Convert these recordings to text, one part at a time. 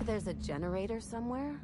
There's a generator somewhere?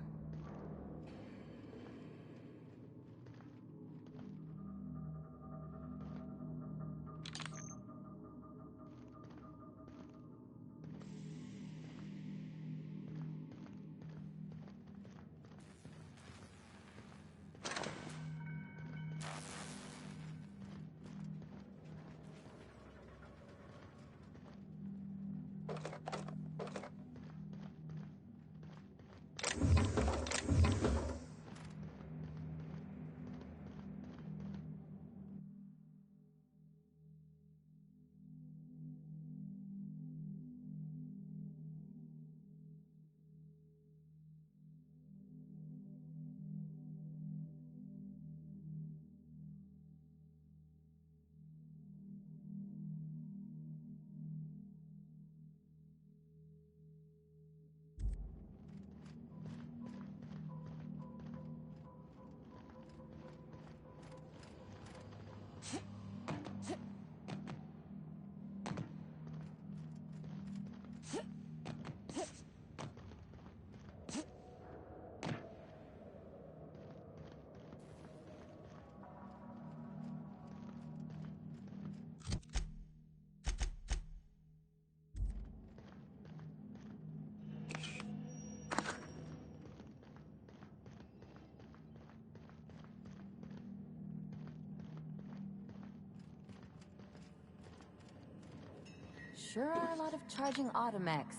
Sure are a lot of charging automechs.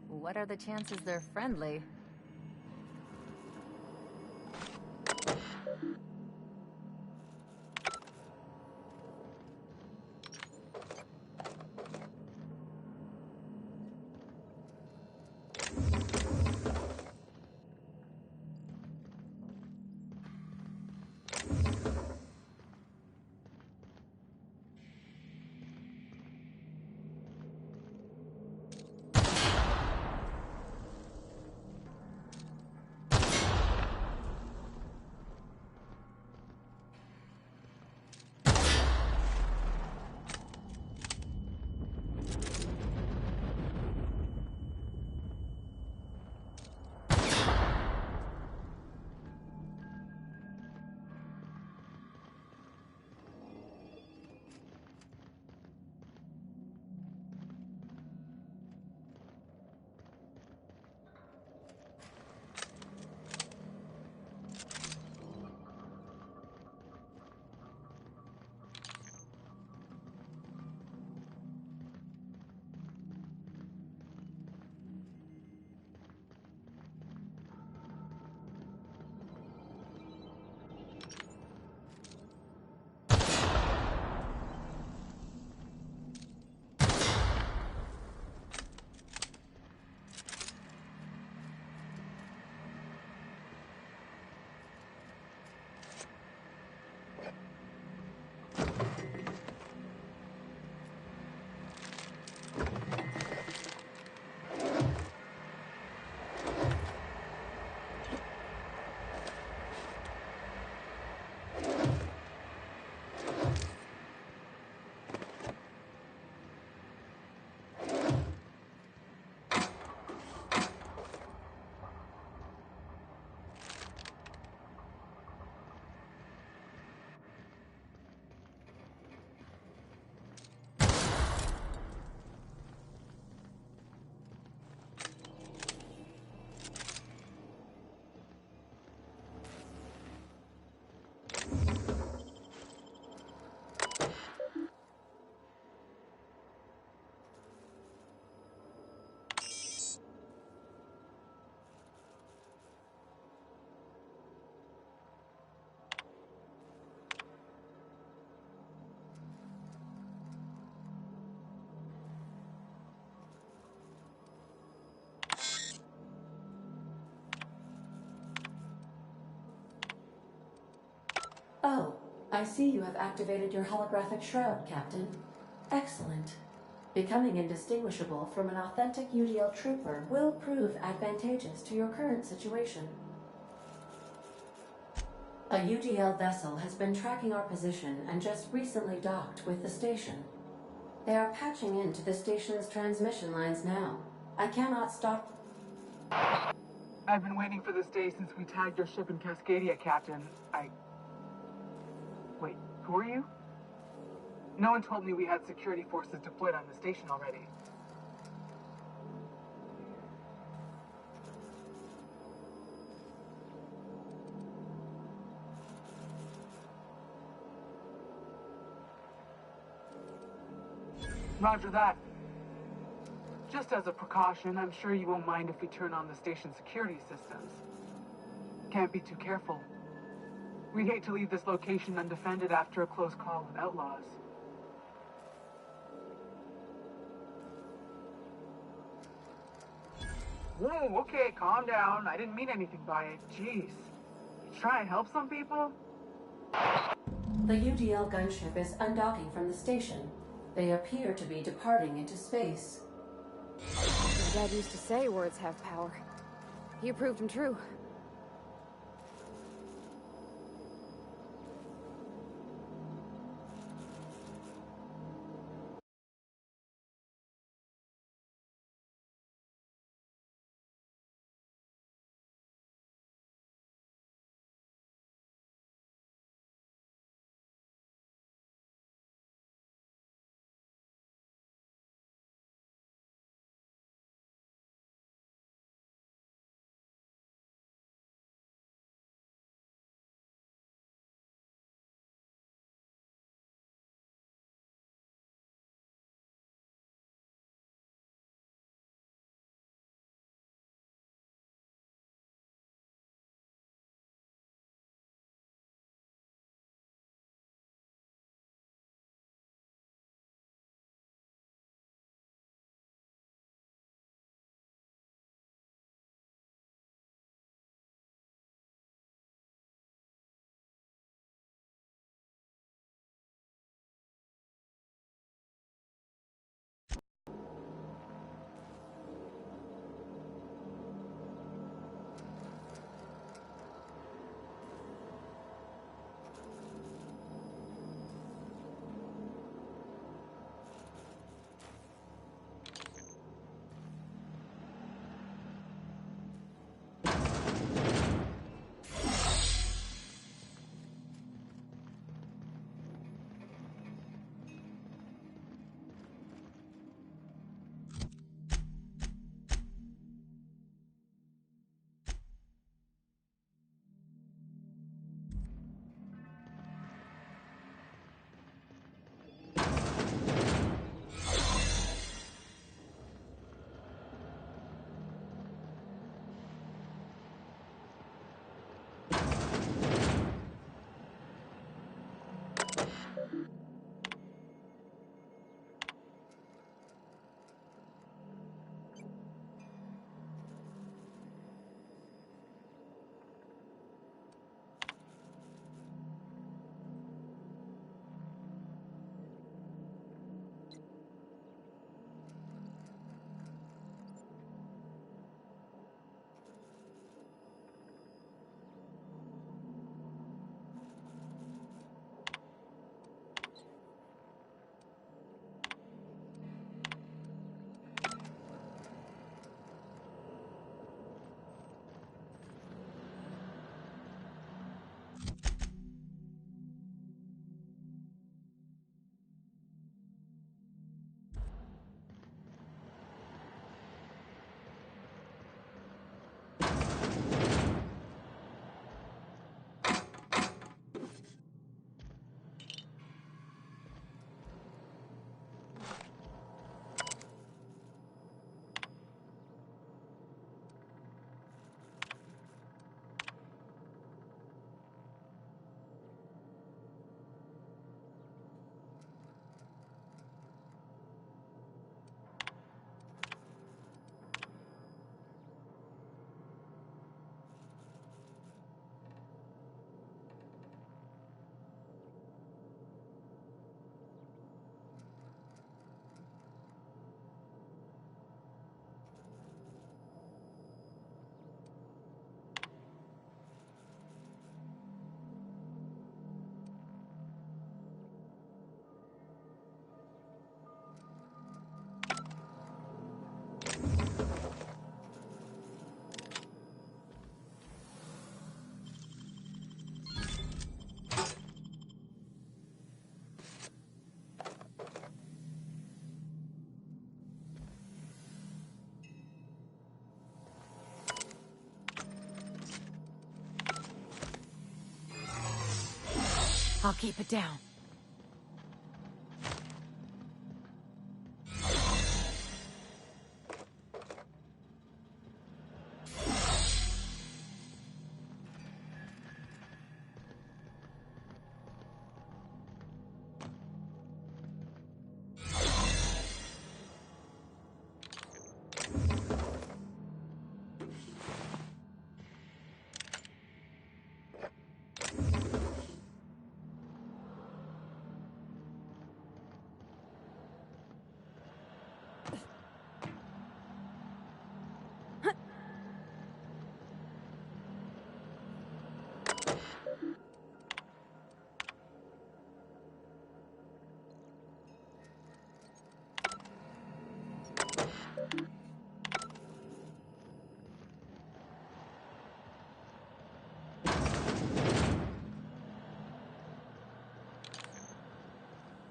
What are the chances they're friendly? Oh, I see you have activated your holographic shroud, Captain. Excellent. Becoming indistinguishable from an authentic UDL trooper will prove advantageous to your current situation. A UDL vessel has been tracking our position and just recently docked with the station. They are patching into the station's transmission lines now. I cannot stop. I've been waiting for this day since we tagged your ship in Cascadia, Captain. Wait, who are you? No one told me we had security forces deployed on the station already. Roger that. Just as a precaution, I'm sure you won't mind if we turn on the station security systems. Can't be too careful. We'd hate to leave this location undefended after a close call with outlaws. Whoa, okay, calm down. I didn't mean anything by it. Jeez. You try and help some people? The UDL gunship is undocking from the station. They appear to be departing into space. My dad used to say words have power. You proved them true. I'll keep it down.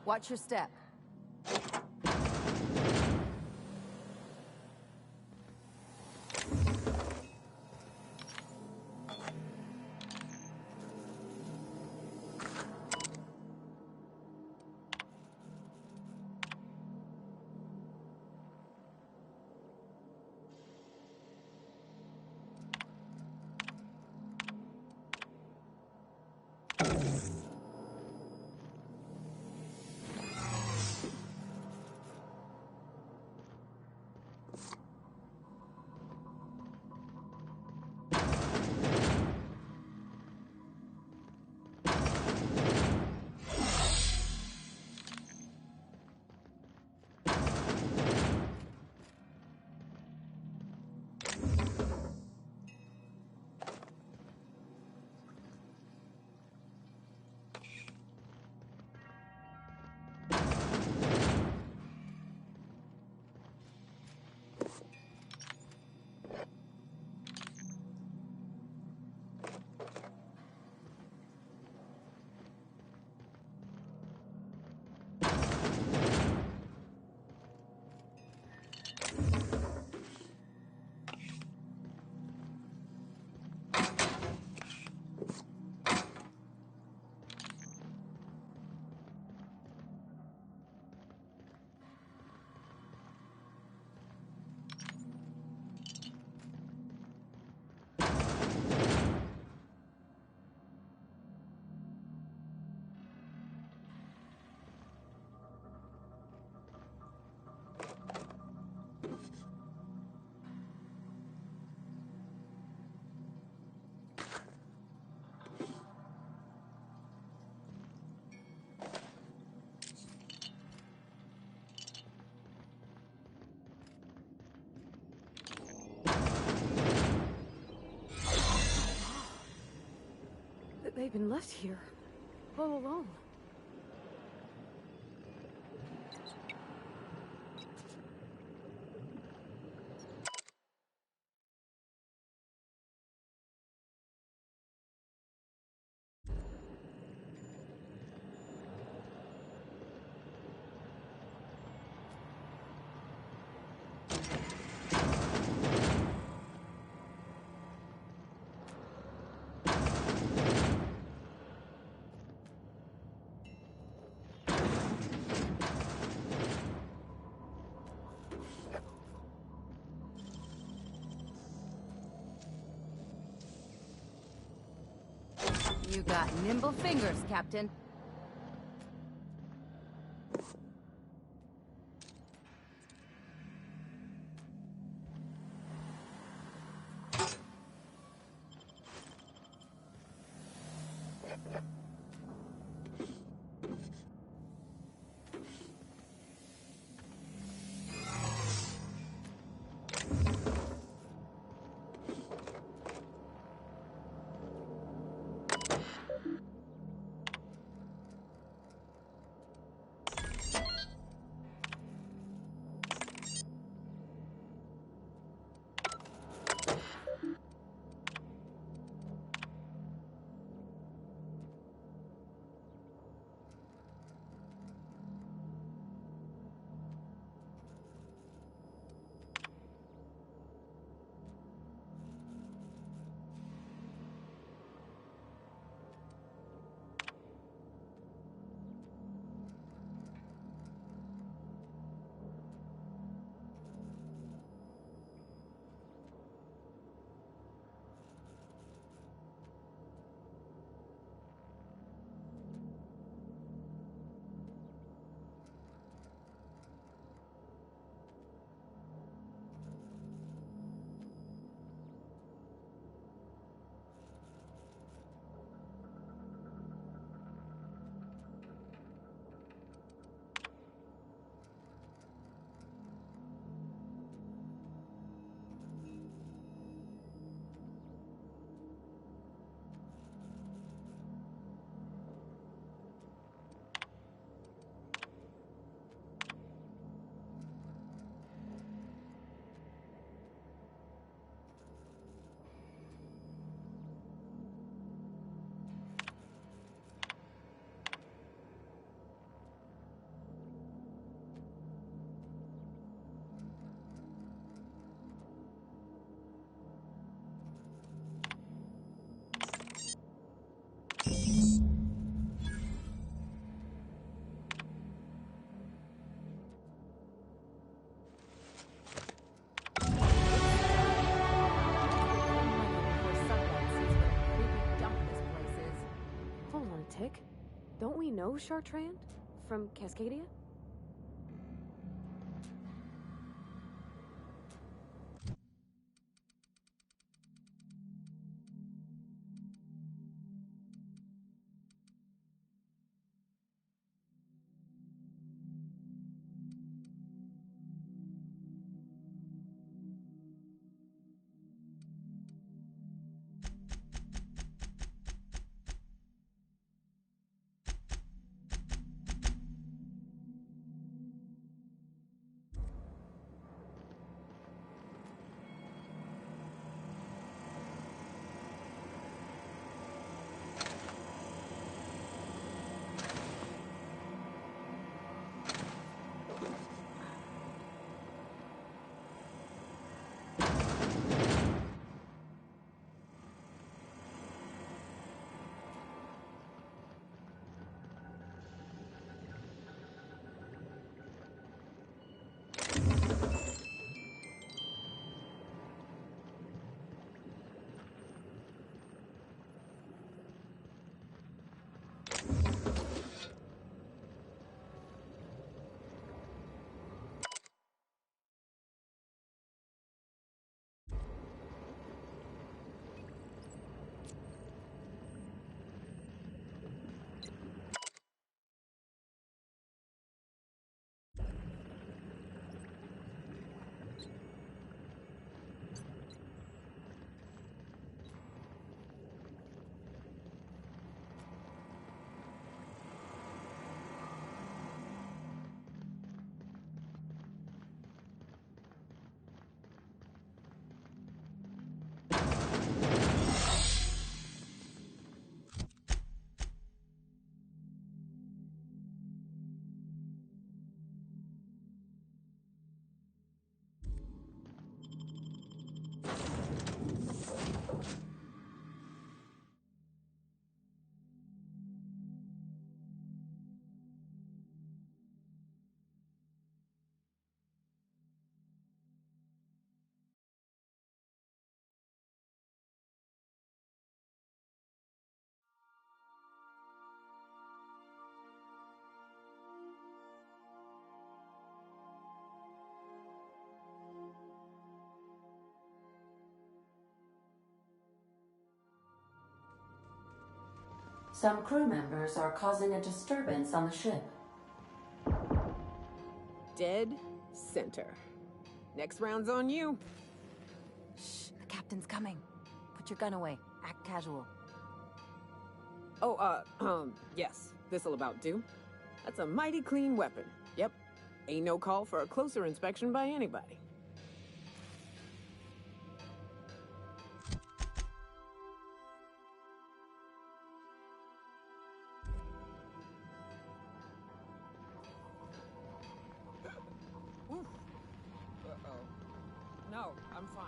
Watch your step. They've been left here all alone. You got nimble fingers, Captain. on a tick. Don't we know Chartrand? From Cascadia? Some crew members are causing a disturbance on the ship. Dead center. Next round's on you. Shh, the captain's coming. Put your gun away. Act casual. Oh, yes. This'll about do. That's a mighty clean weapon. Yep. Ain't no call for a closer inspection by anybody. Oof. Uh-oh. No, I'm fine.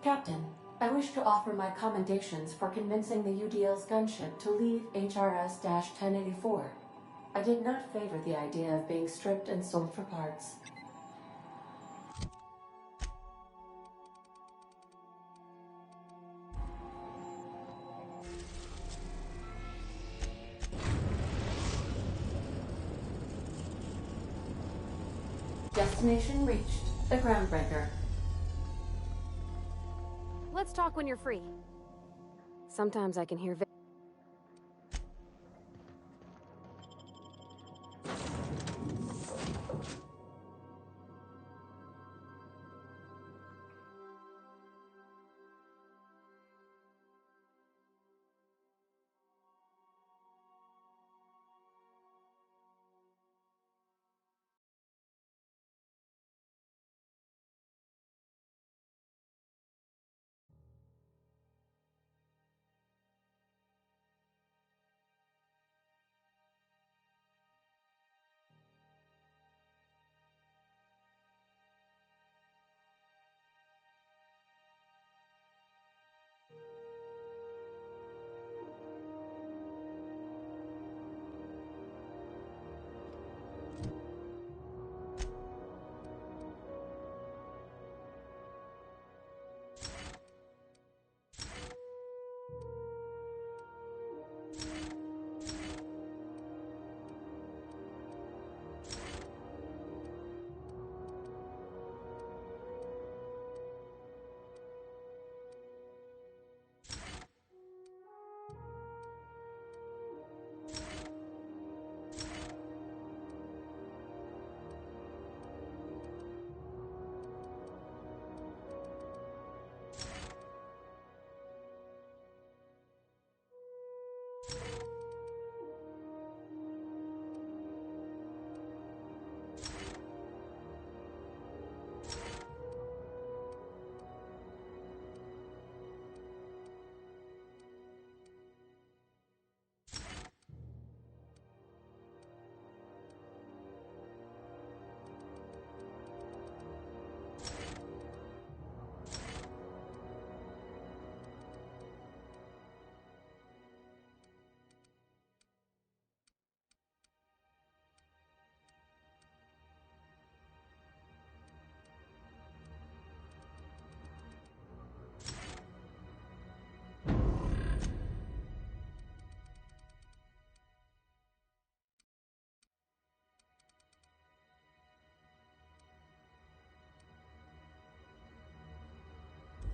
Captain, I wish to offer my commendations for convincing the UDL's gunship to leave HRS-1084. I did not favor the idea of being stripped and sold for parts. Destination reached. The Groundbreaker. Let's talk when you're free. Sometimes I can hear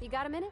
You got a minute?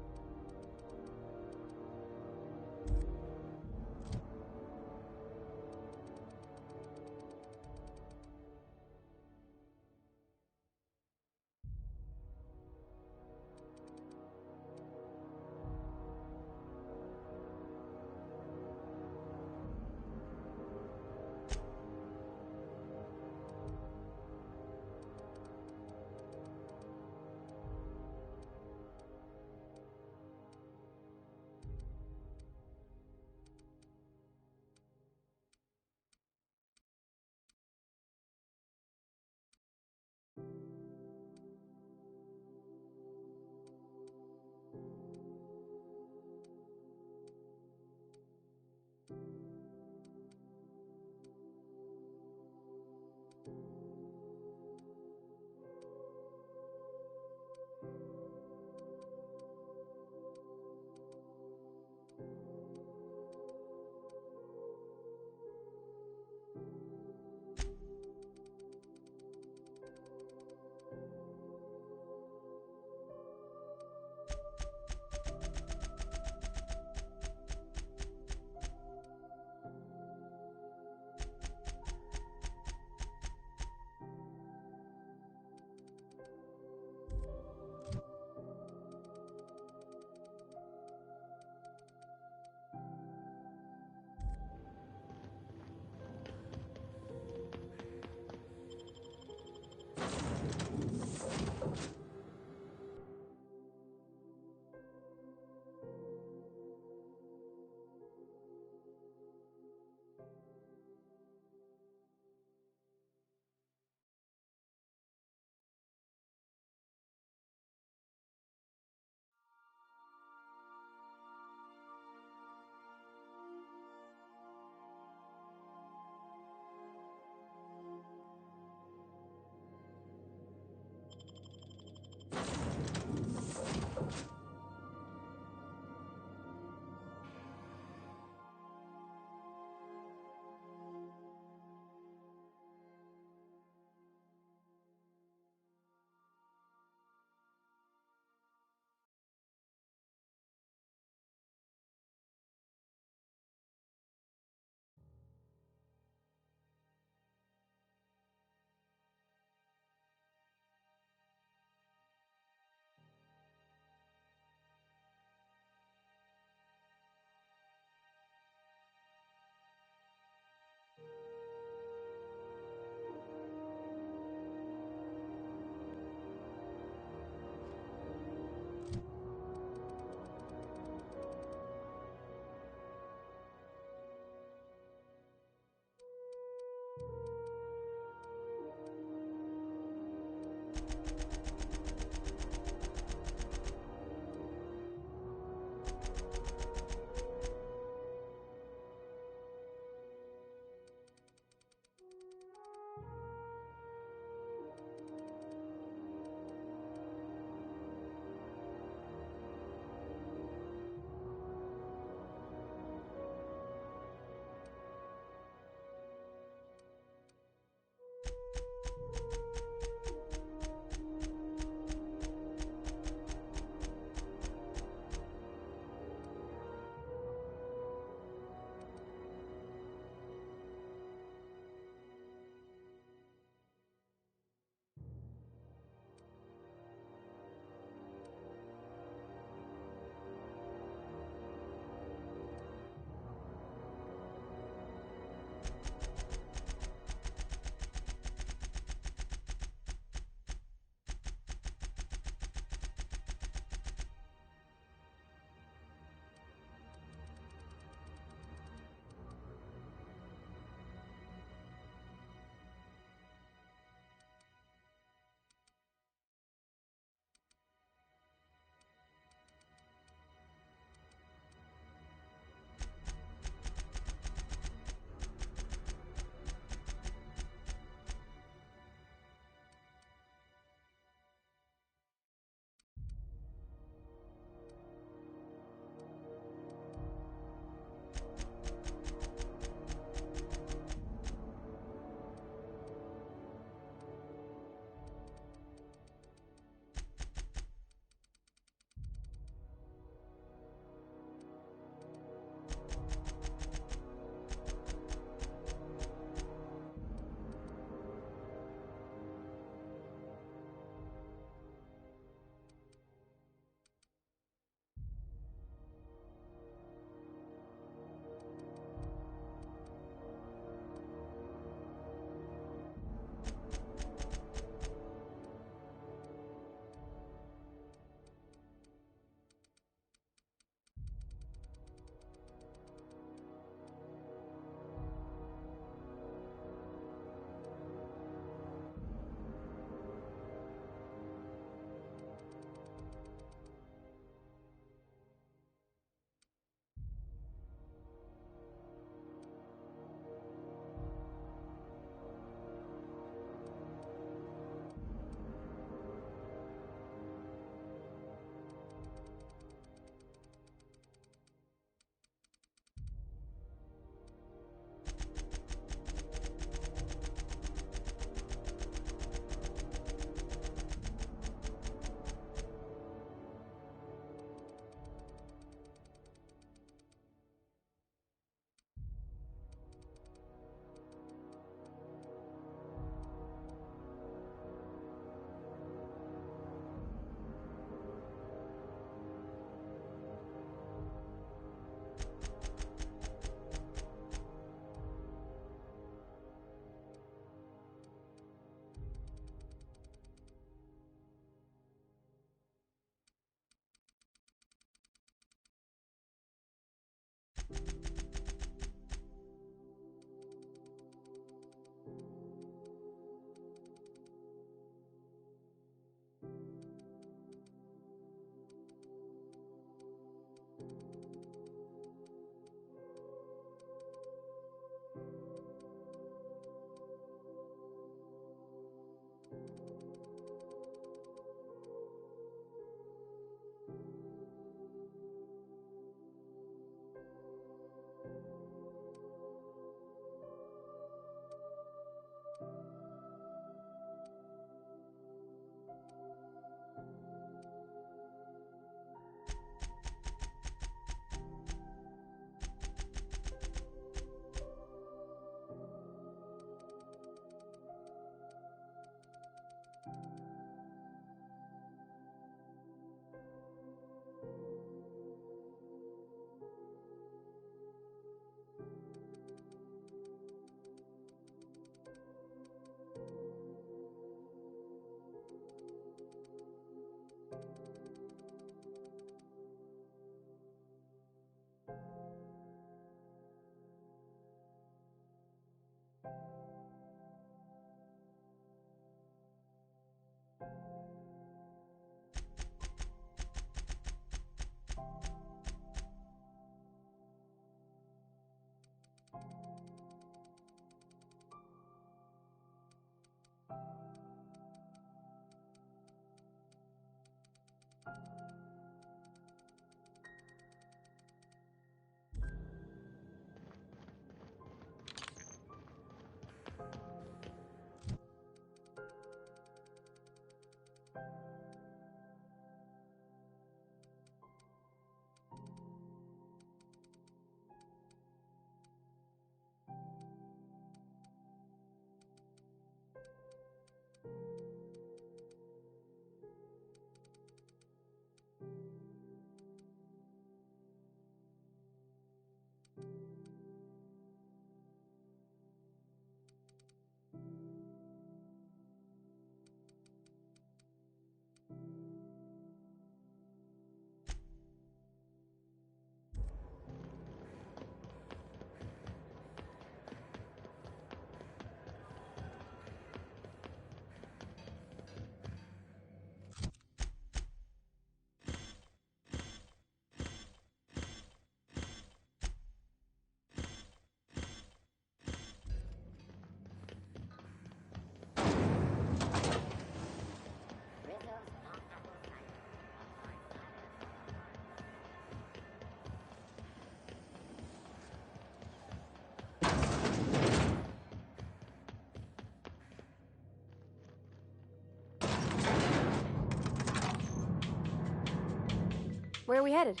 Where are we headed?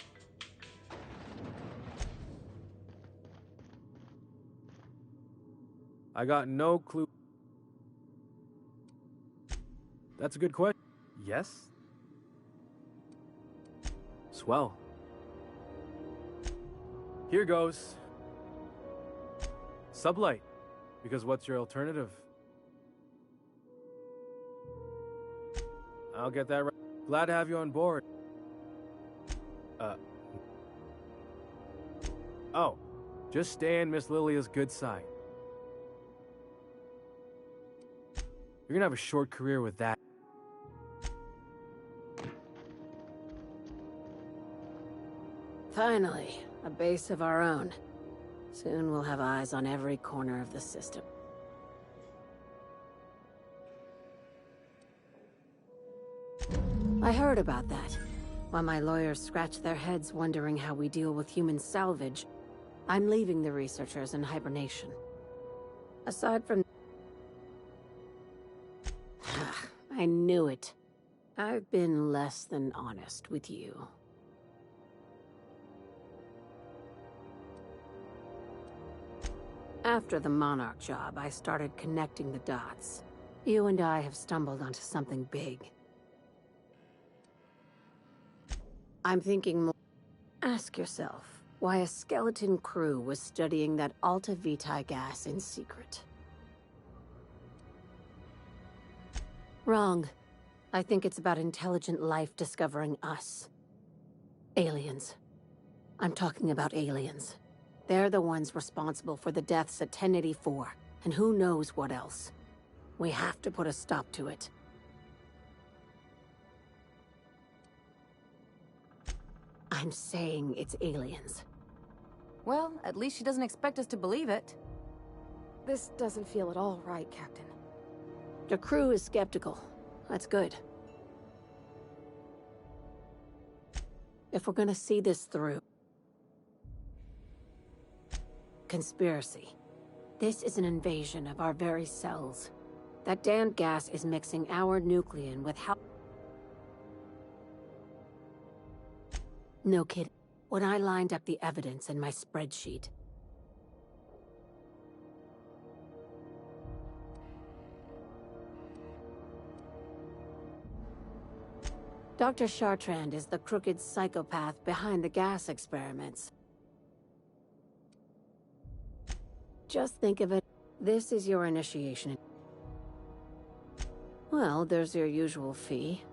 I got no clue. That's a good question. Yes? Swell. Here goes. Sublight. Because what's your alternative? I'll get that right. Glad to have you on board. Oh. Just stay in Miss Lilia's good side. You're gonna have a short career with that. Finally, a base of our own. Soon we'll have eyes on every corner of the system. I heard about that. While my lawyers scratch their heads wondering how we deal with human salvage, I'm leaving the researchers in hibernation. Aside from... I knew it. I've been less than honest with you. After the Monarch job, I started connecting the dots. You and I have stumbled onto something big. I'm thinking more... Ask yourself why a skeleton crew was studying that Alta Vitae gas in secret. Wrong. I think it's about intelligent life discovering us. Aliens. I'm talking about aliens. They're the ones responsible for the deaths at 1084, and who knows what else. We have to put a stop to it. I'm saying it's aliens. Well, at least she doesn't expect us to believe it. This doesn't feel at all right, Captain. The crew is skeptical. That's good. If we're gonna see this through... Conspiracy. This is an invasion of our very cells. That damned gas is mixing our nucleon with how... No kidding. When I lined up the evidence in my spreadsheet... Dr. Chartrand is the crooked psychopath behind the gas experiments. Just think of it. This is your initiation. Well, there's your usual fee.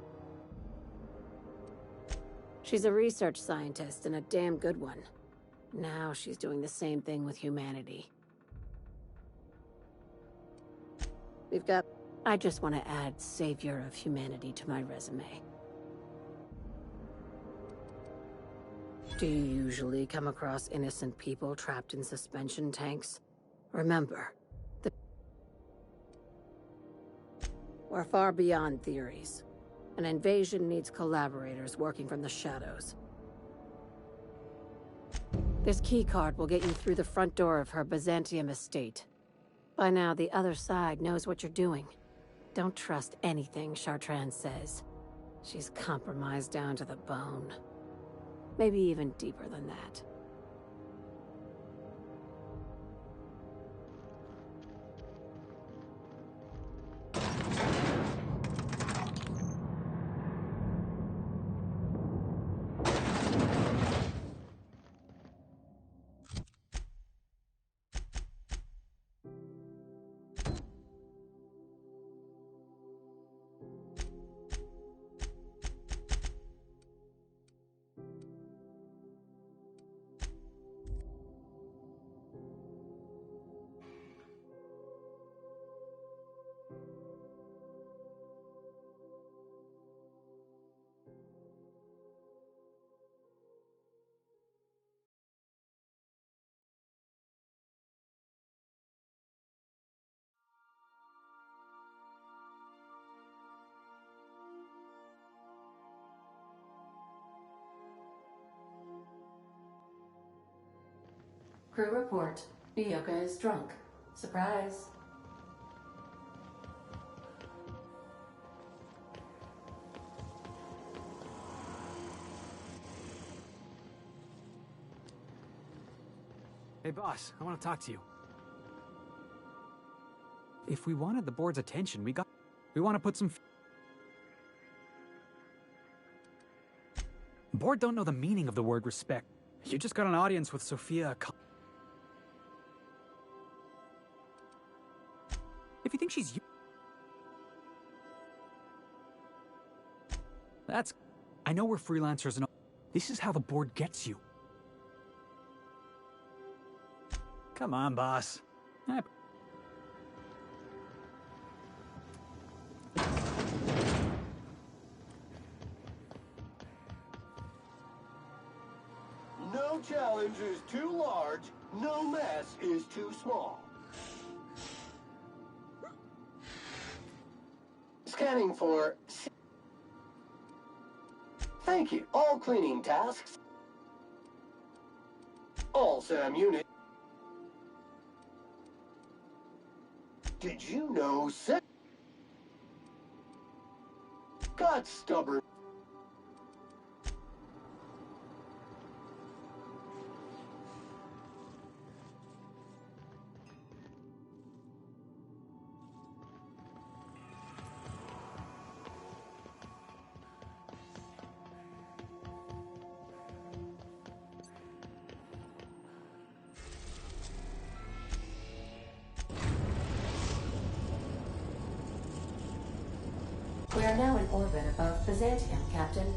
She's a research scientist and a damn good one. Now she's doing the same thing with humanity. We've got... I just want to add savior of humanity to my resume. Do you usually come across innocent people trapped in suspension tanks? Remember, we're far beyond theories. An invasion needs collaborators working from the shadows. This keycard will get you through the front door of her Byzantium estate. By now, the other side knows what you're doing. Don't trust anything Chartrand says. She's compromised down to the bone. Maybe even deeper than that. Crew report. Ioka is drunk. Surprise. Hey, boss, I want to talk to you. If we wanted the board's attention, we want to put some... Board don't know the meaning of the word respect. You just got an audience with Sophia... If you think she's... That's... I know we're freelancers and all. This is how the board gets you. Come on, boss. No challenge is too large, no mess is too small. Scanning for... Thank you. All cleaning tasks. All SAM unit. Did you know got stubborn? We are now in orbit above Byzantium, Captain.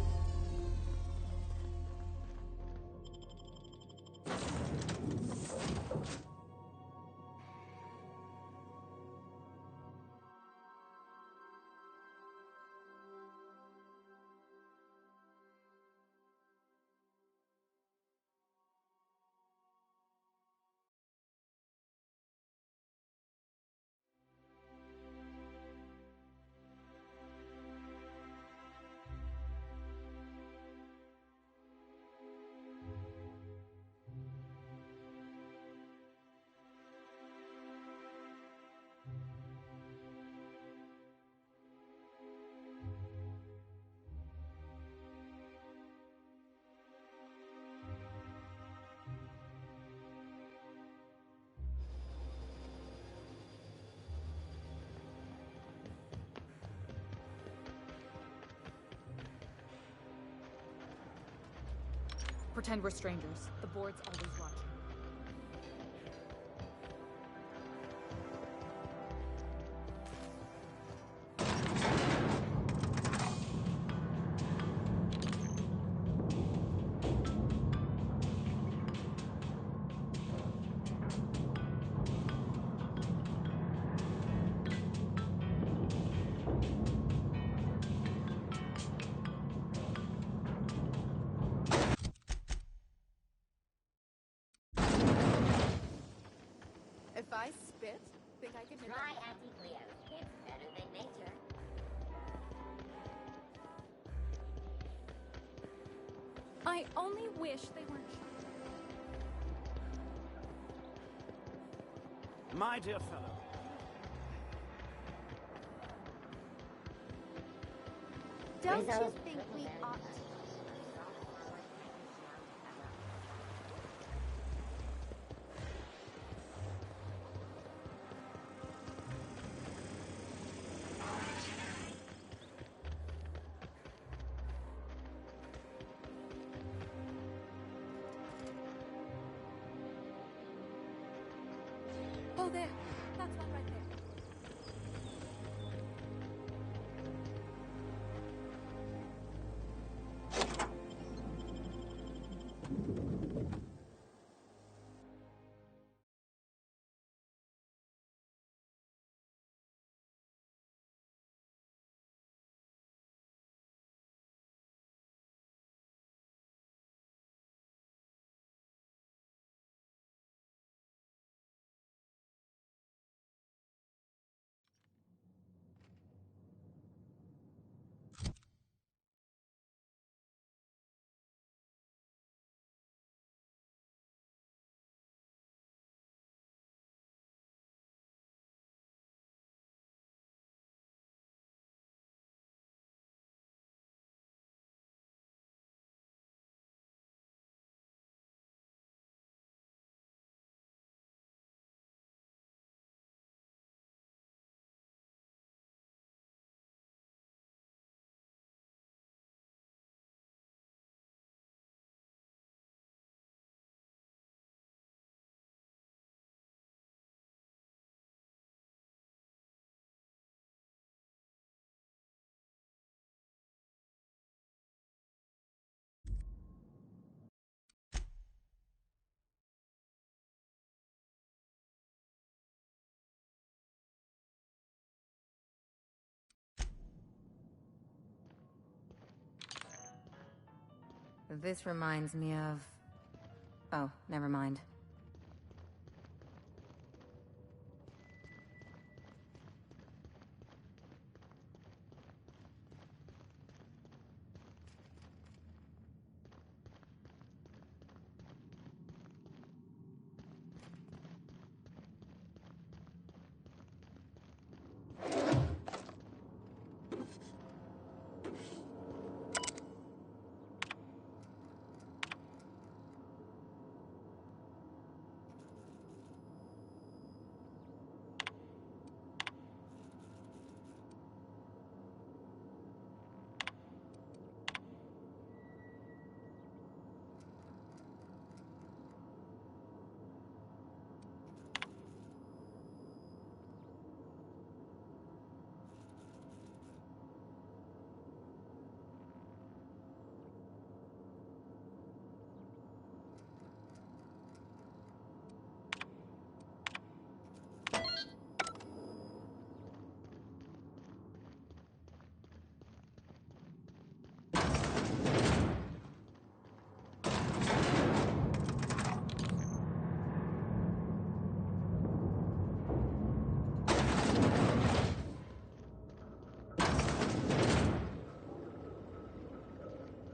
Pretend we're strangers. The board's always watching. If I spit, think I can hit Try anti-Cleos. It's better than nature. I only wish they weren't shot. My dear fellow. Don't you Rizzo's think we Triple ought Berry to? Oh, there. That's one right there. This reminds me of... Oh, never mind.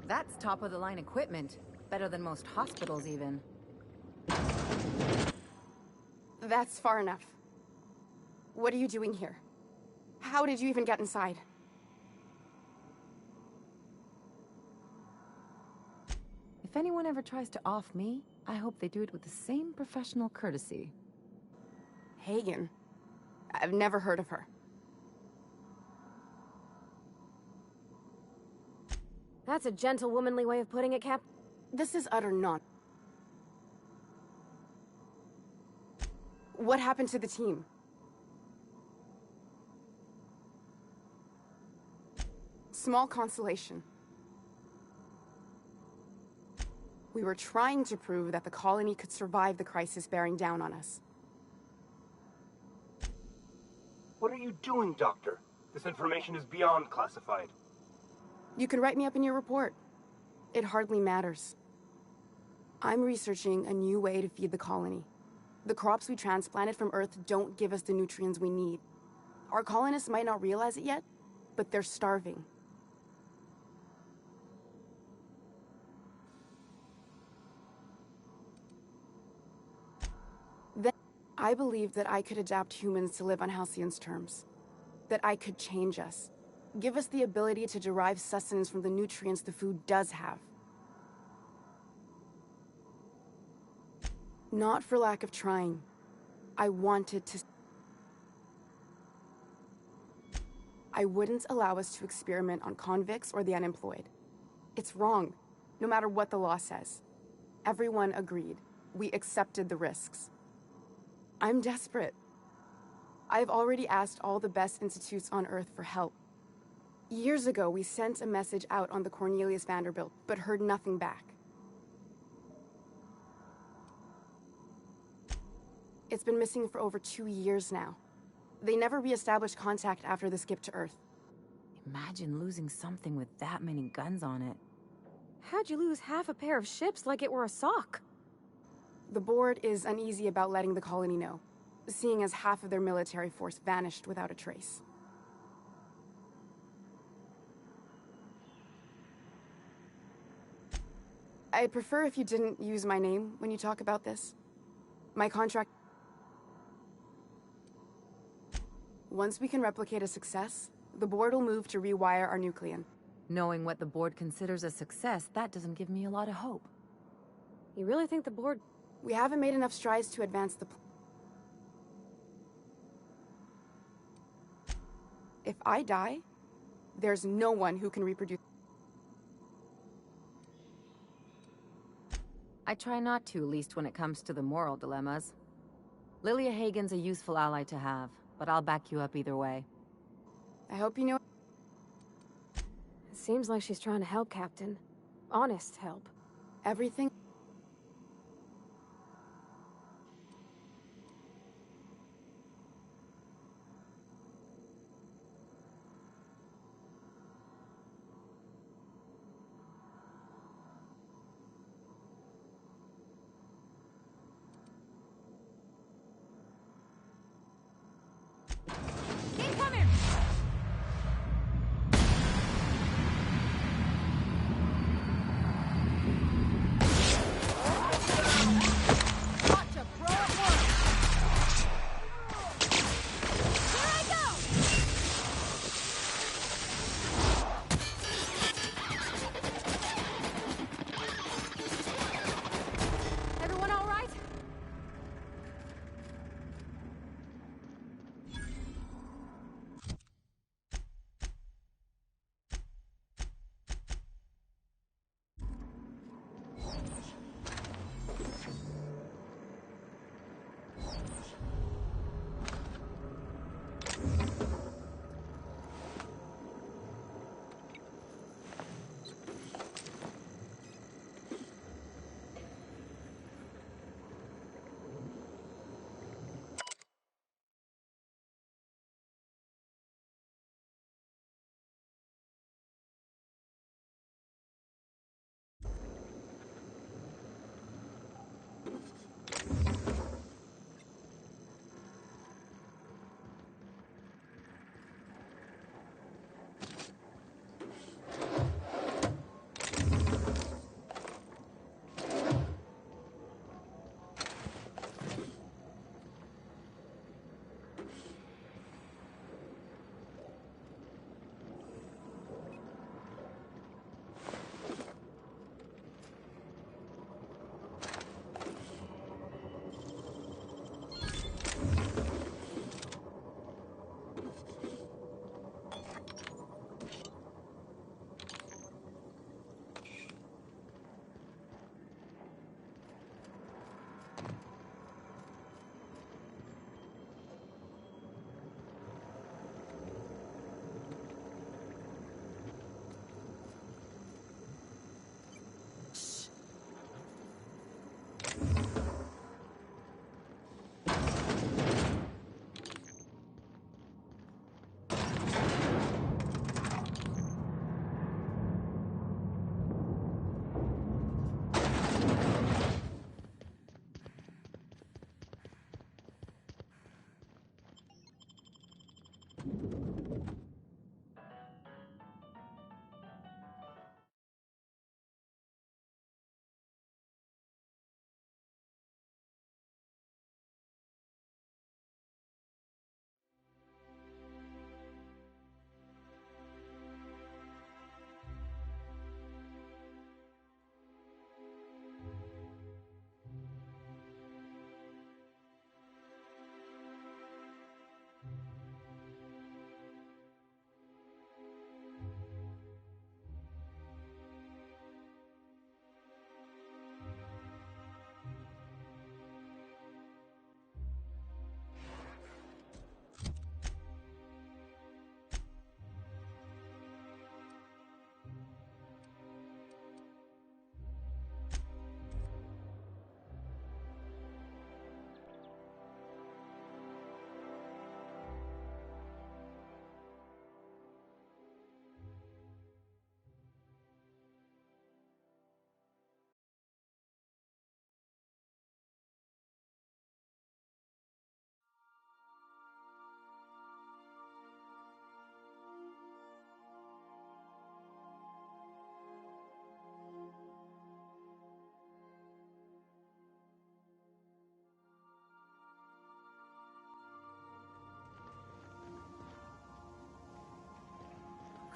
That's top-of-the-line equipment. Better than most hospitals, even. That's far enough. What are you doing here? How did you even get inside? If anyone ever tries to off me, I hope they do it with the same professional courtesy. Hagen? I've never heard of her. That's a gentle, womanly way of putting it, Cap. This is utter nonsense. What happened to the team? Small consolation. We were trying to prove that the colony could survive the crisis bearing down on us. What are you doing, Doctor? This information is beyond classified. You can write me up in your report. It hardly matters. I'm researching a new way to feed the colony. The crops we transplanted from Earth don't give us the nutrients we need. Our colonists might not realize it yet, but they're starving. Then, I believed that I could adapt humans to live on Halcyon's terms. That I could change us. Give us the ability to derive sustenance from the nutrients the food does have. Not for lack of trying. I wanted to... I wouldn't allow us to experiment on convicts or the unemployed. It's wrong, no matter what the law says. Everyone agreed. We accepted the risks. I'm desperate. I've already asked all the best institutes on Earth for help. Years ago, we sent a message out on the Cornelius Vanderbilt, but heard nothing back. It's been missing for over 2 years now. They never re-established contact after the skip to Earth. Imagine losing something with that many guns on it. How'd you lose half a pair of ships like it were a sock? The board is uneasy about letting the colony know, seeing as half of their military force vanished without a trace. I'd prefer if you didn't use my name when you talk about this. My contract... Once we can replicate a success, the board will move to rewire our nucleon. Knowing what the board considers a success, that doesn't give me a lot of hope. You really think the board... We haven't made enough strides to advance the... If I die, there's no one who can reproduce... I try not to, least when it comes to the moral dilemmas. Lilia Hagen's a useful ally to have, but I'll back you up either way. I hope you know... It seems like she's trying to help, Captain. Honest help. Everything...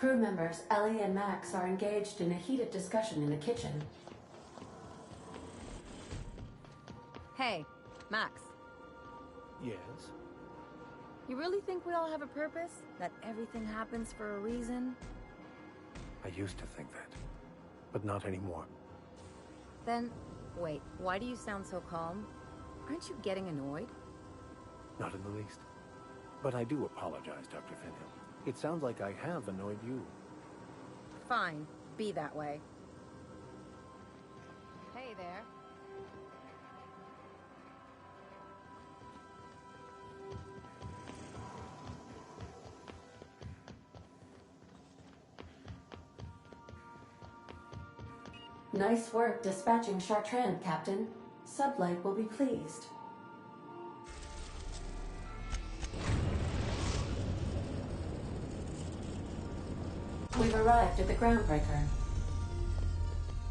Crew members Ellie and Max are engaged in a heated discussion in the kitchen. Hey, Max. Yes? You really think we all have a purpose? That everything happens for a reason? I used to think that, but not anymore. Then, wait, why do you sound so calm? Aren't you getting annoyed? Not in the least. But I do apologize, Dr. Phineas. It sounds like I have annoyed you. Fine, be that way. Hey there. Nice work dispatching Chartrand, Captain. Sublight will be pleased. We've arrived at the groundbreaker.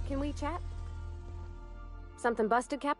Can we chat? Something busted, Cap?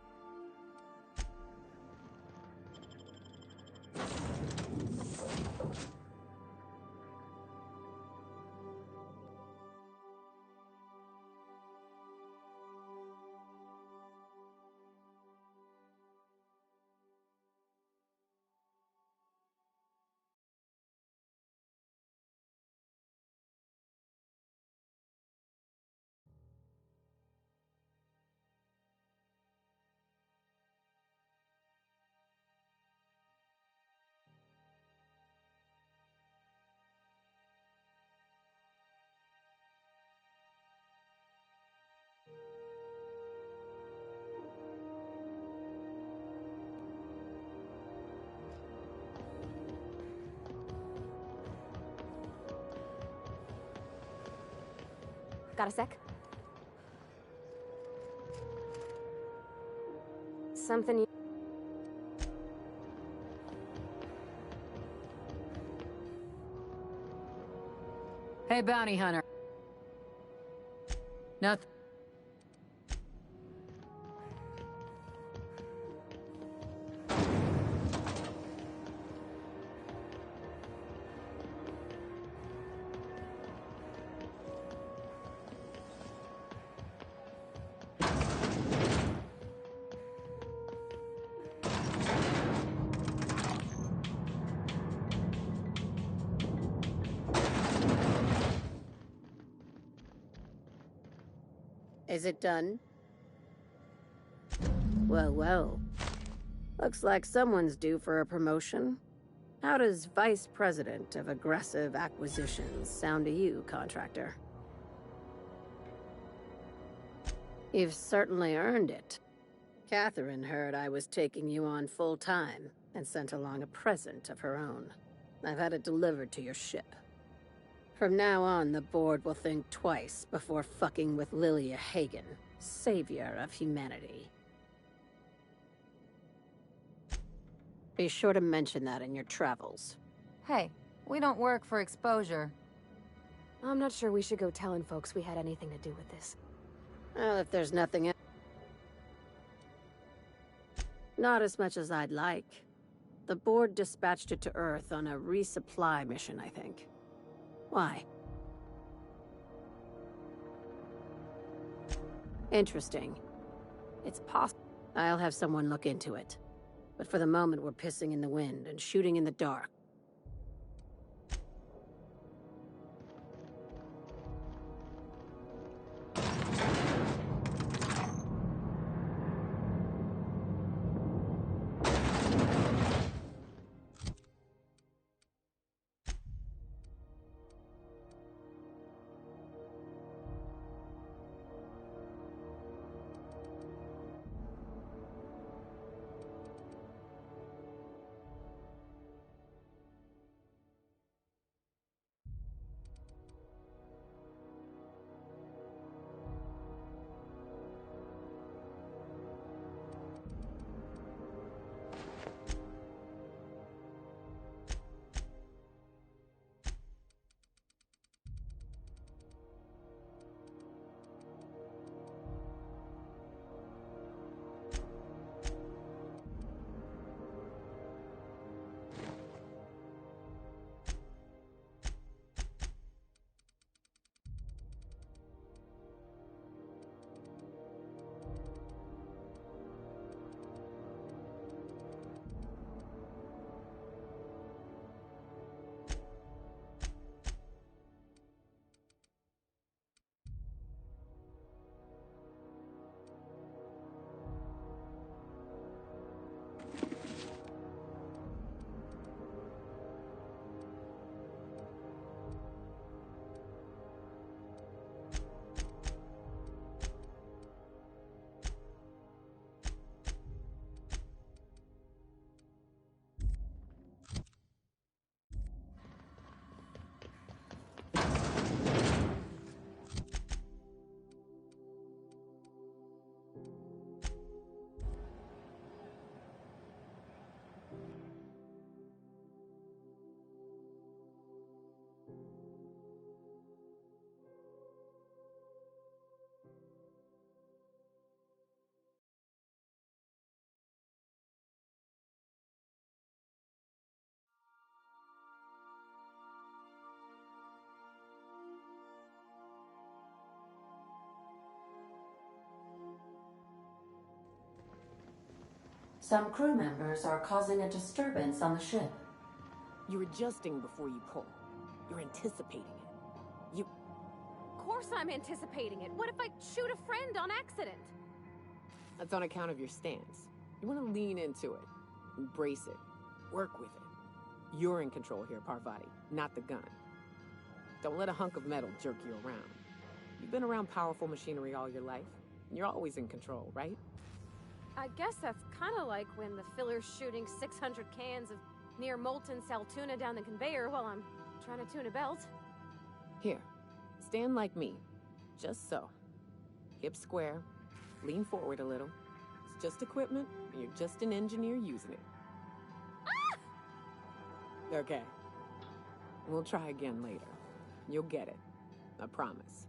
Got a sec? Something you... Hey, bounty hunter. Nothing. Is it done? Well, well. Looks like someone's due for a promotion. How does Vice President of Aggressive Acquisitions sound to you, contractor? You've certainly earned it. Catherine heard I was taking you on full-time and sent along a present of her own. I've had it delivered to your ship. From now on, the board will think twice before fucking with Lilia Hagen, savior of humanity. Be sure to mention that in your travels. Hey, we don't work for exposure. I'm not sure we should go telling folks we had anything to do with this. Well, if there's nothing else... Not as much as I'd like. The board dispatched it to Earth on a resupply mission, I think. Why? Interesting. It's possible. I'll have someone look into it. But for the moment, we're pissing in the wind and shooting in the dark. Some crew members are causing a disturbance on the ship. You're adjusting before you pull. You're anticipating it. Of course I'm anticipating it. What if I shoot a friend on accident? That's on account of your stance. You want to lean into it. Embrace it. Work with it. You're in control here, Parvati, not the gun. Don't let a hunk of metal jerk you around. You've been around powerful machinery all your life. And you're always in control, right? I guess that's kind of like when the filler's shooting 600 cans of near molten cell tuna down the conveyor while I'm trying to tune a belt. Here, stand like me. Just so. Hips square. Lean forward a little. It's just equipment, and you're just an engineer using it. Ah! Okay. We'll try again later. You'll get it. I promise.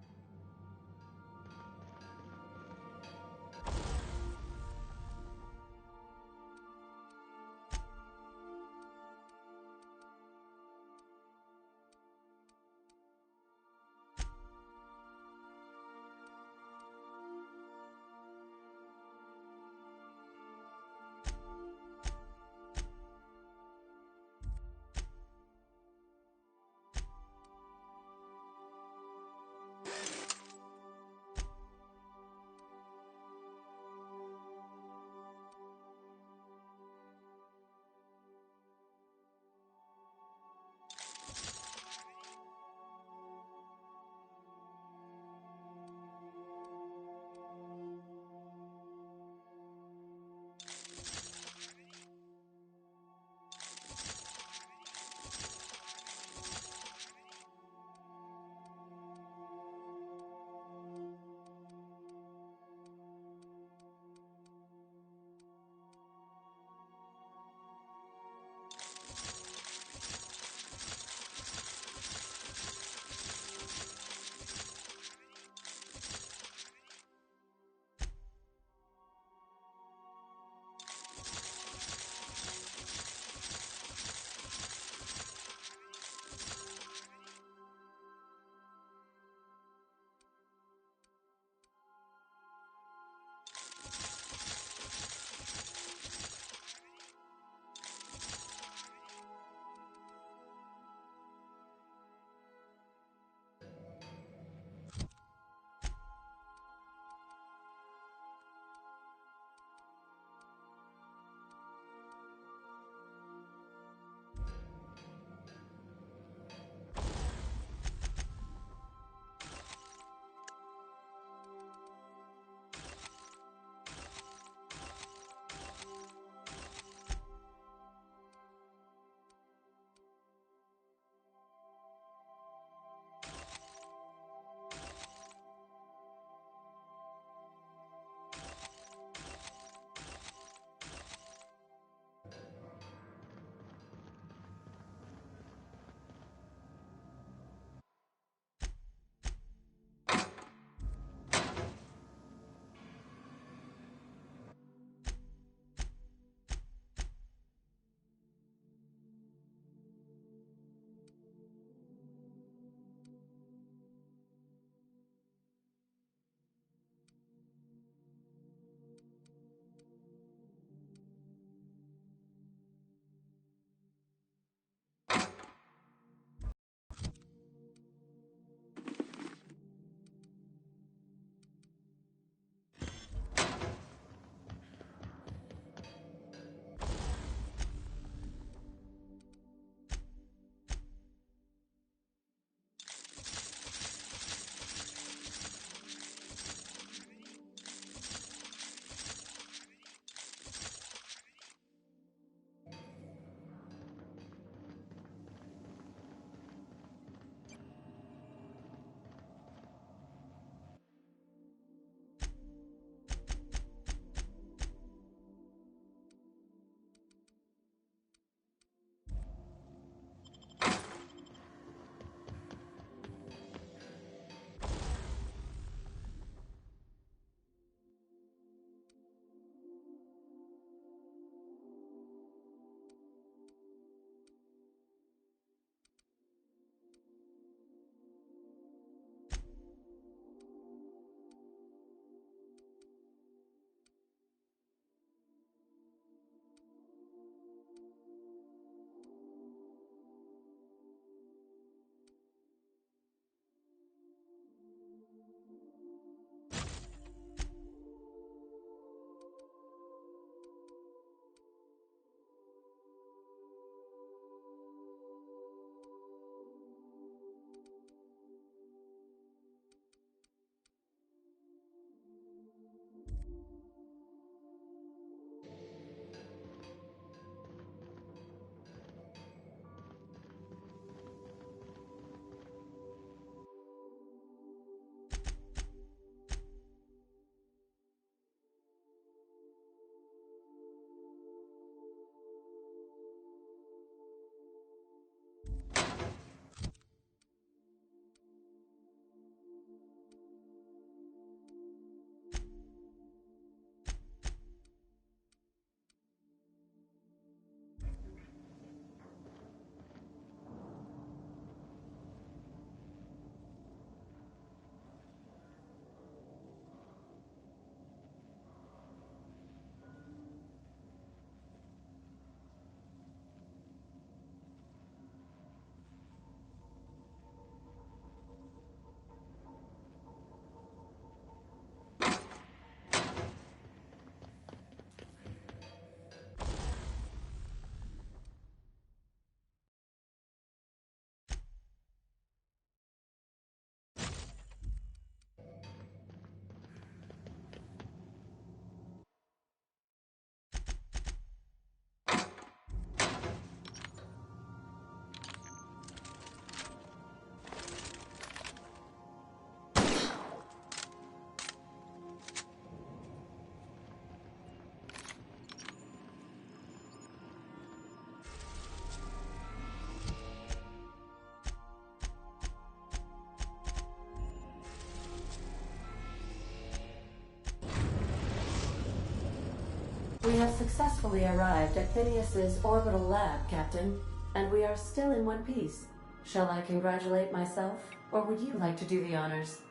successfully arrived at Phineas's orbital lab, Captain, and we are still in one piece. Shall I congratulate myself, or would you like to do the honors?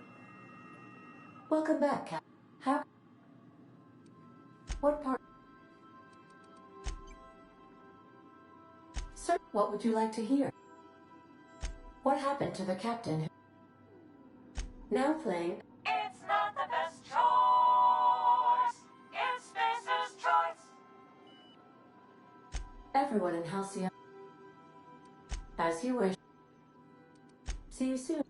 Welcome back, Captain. What part? Sir, what would you like to hear? What happened to the captain? Now playing. It's not the best choice. It's Spacer's choice. Everyone in Halcyon. As you wish. See you soon.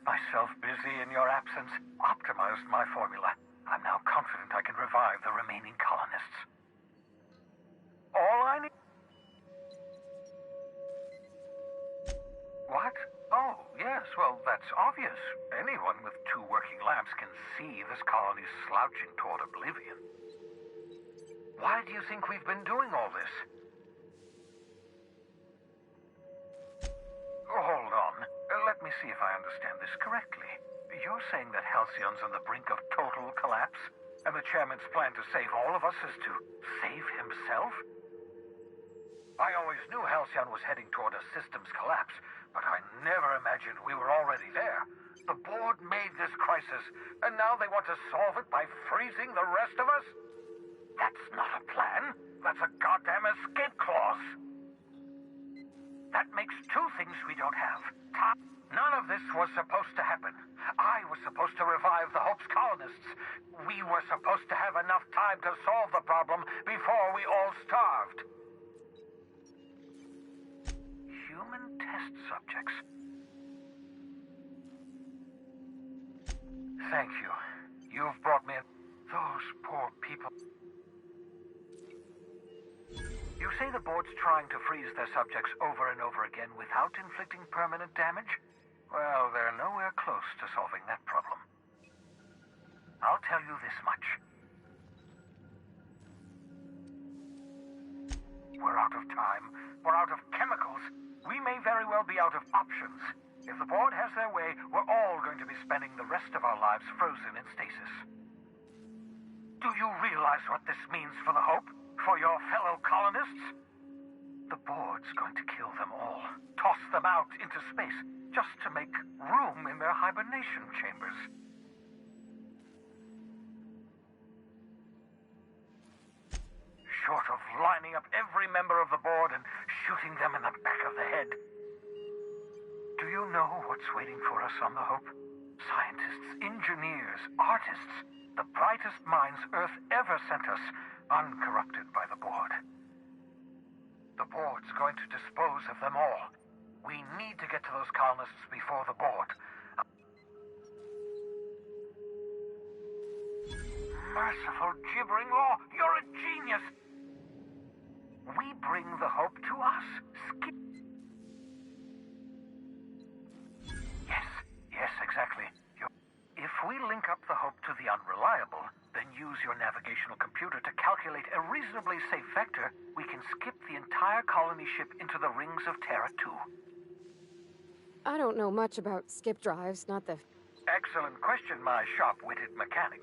Myself busy in your absence, optimized my formula. I'm now confident I can revive the remaining colonists. All I need... What? Oh, yes, well, that's obvious. Anyone with 2 working labs can see this colony's slouching toward oblivion. Why do you think we've been doing all this? Hold on. Let me see if I understand this correctly. You're saying that Halcyon's on the brink of total collapse, and the chairman's plan to save all of us is to save himself? I always knew Halcyon was heading toward a systems collapse, but I never imagined we were already there. The board made this crisis, and now they want to solve it by freezing the rest of us? That's not a plan. That's a goddamn escape clause. That makes 2 things we don't have. None of this was supposed to happen. I was supposed to revive the Hope's colonists. We were supposed to have enough time to solve the problem before we all starved. Human test subjects. Thank you. You've brought me... Those poor people... You say the board's trying to freeze their subjects over and over again without inflicting permanent damage? Well, they're nowhere close to solving that problem. I'll tell you this much. We're out of time. We're out of chemicals. We may very well be out of options. If the board has their way, we're all going to be spending the rest of our lives frozen in stasis. Do you realize what this means for the Hope? For your fellow colonists? The board's going to kill them all. Toss them out into space, just to make room in their hibernation chambers. Short of lining up every member of the board and shooting them in the back of the head. Do you know what's waiting for us on the Hope? Scientists, engineers, artists, the brightest minds Earth ever sent us, uncorrupted by the board. The board's going to dispose of them all. We need to get to those colonists before the board. Merciful gibbering law, you're a genius! We bring the Hope to us. Yes, exactly. If we link up the Hope to the Unreliable, then use your navigational computer to calculate a reasonably safe vector, we can skip the entire colony ship into the rings of Terra 2. I don't know much about skip drives, not the... Excellent question, my sharp-witted mechanic.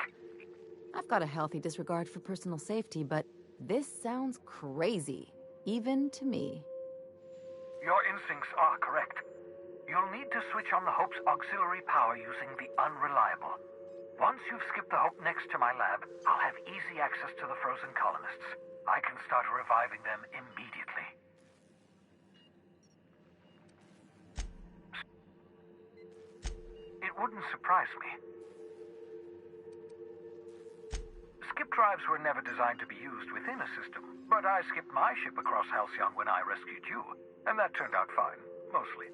I've got a healthy disregard for personal safety, but this sounds crazy, even to me. Your instincts are correct. You'll need to switch on the Hope's auxiliary power using the unreliable. Once you've skipped the Hope next to my lab, I'll have easy access to the frozen colonists. I can start reviving them immediately. It wouldn't surprise me. Skip drives were never designed to be used within a system, but I skipped my ship across Halcyon when I rescued you, and that turned out fine, mostly.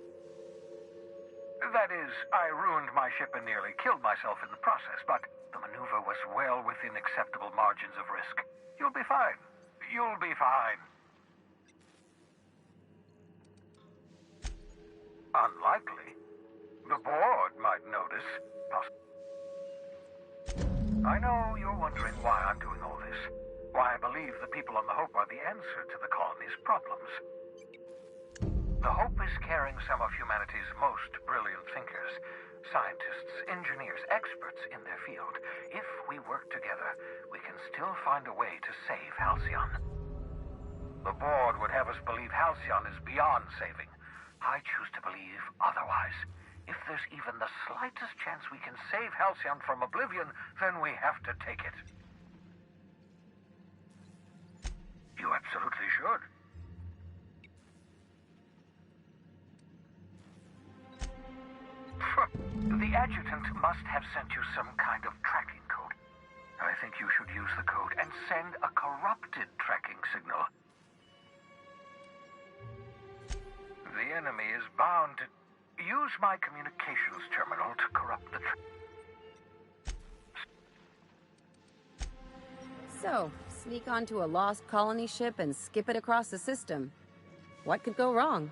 That is, I ruined my ship and nearly killed myself in the process, but the maneuver was well within acceptable margins of risk. You'll be fine. You'll be fine. Unlikely. The board might notice. I know you're wondering why I'm doing all this. Why I believe the people on the Hope are the answer to the colony's problems. The Hope is carrying some of humanity's most brilliant thinkers, scientists, engineers, experts in their field. If we work together, we can still find a way to save Halcyon. The board would have us believe Halcyon is beyond saving. I choose to believe otherwise. If there's even the slightest chance we can save Halcyon from oblivion, then we have to take it. You absolutely should. The adjutant must have sent you some kind of tracking code. I think you should use the code and send a corrupted tracking signal. The enemy is bound to use my communications terminal to corrupt the So, sneak onto a lost colony ship and skip it across the system. What could go wrong?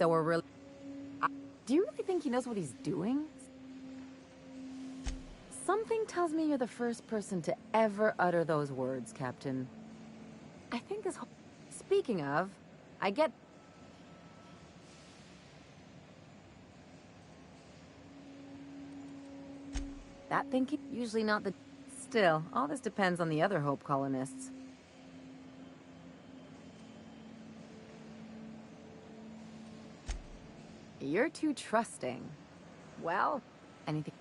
So we're really... Do you really think he knows what he's doing? Something tells me you're the first person to ever utter those words, Captain. I think this whole... Speaking of, I get... That thinking? Usually not the... Still, all this depends on the other Hope colonists. You're too trusting. Well, anything...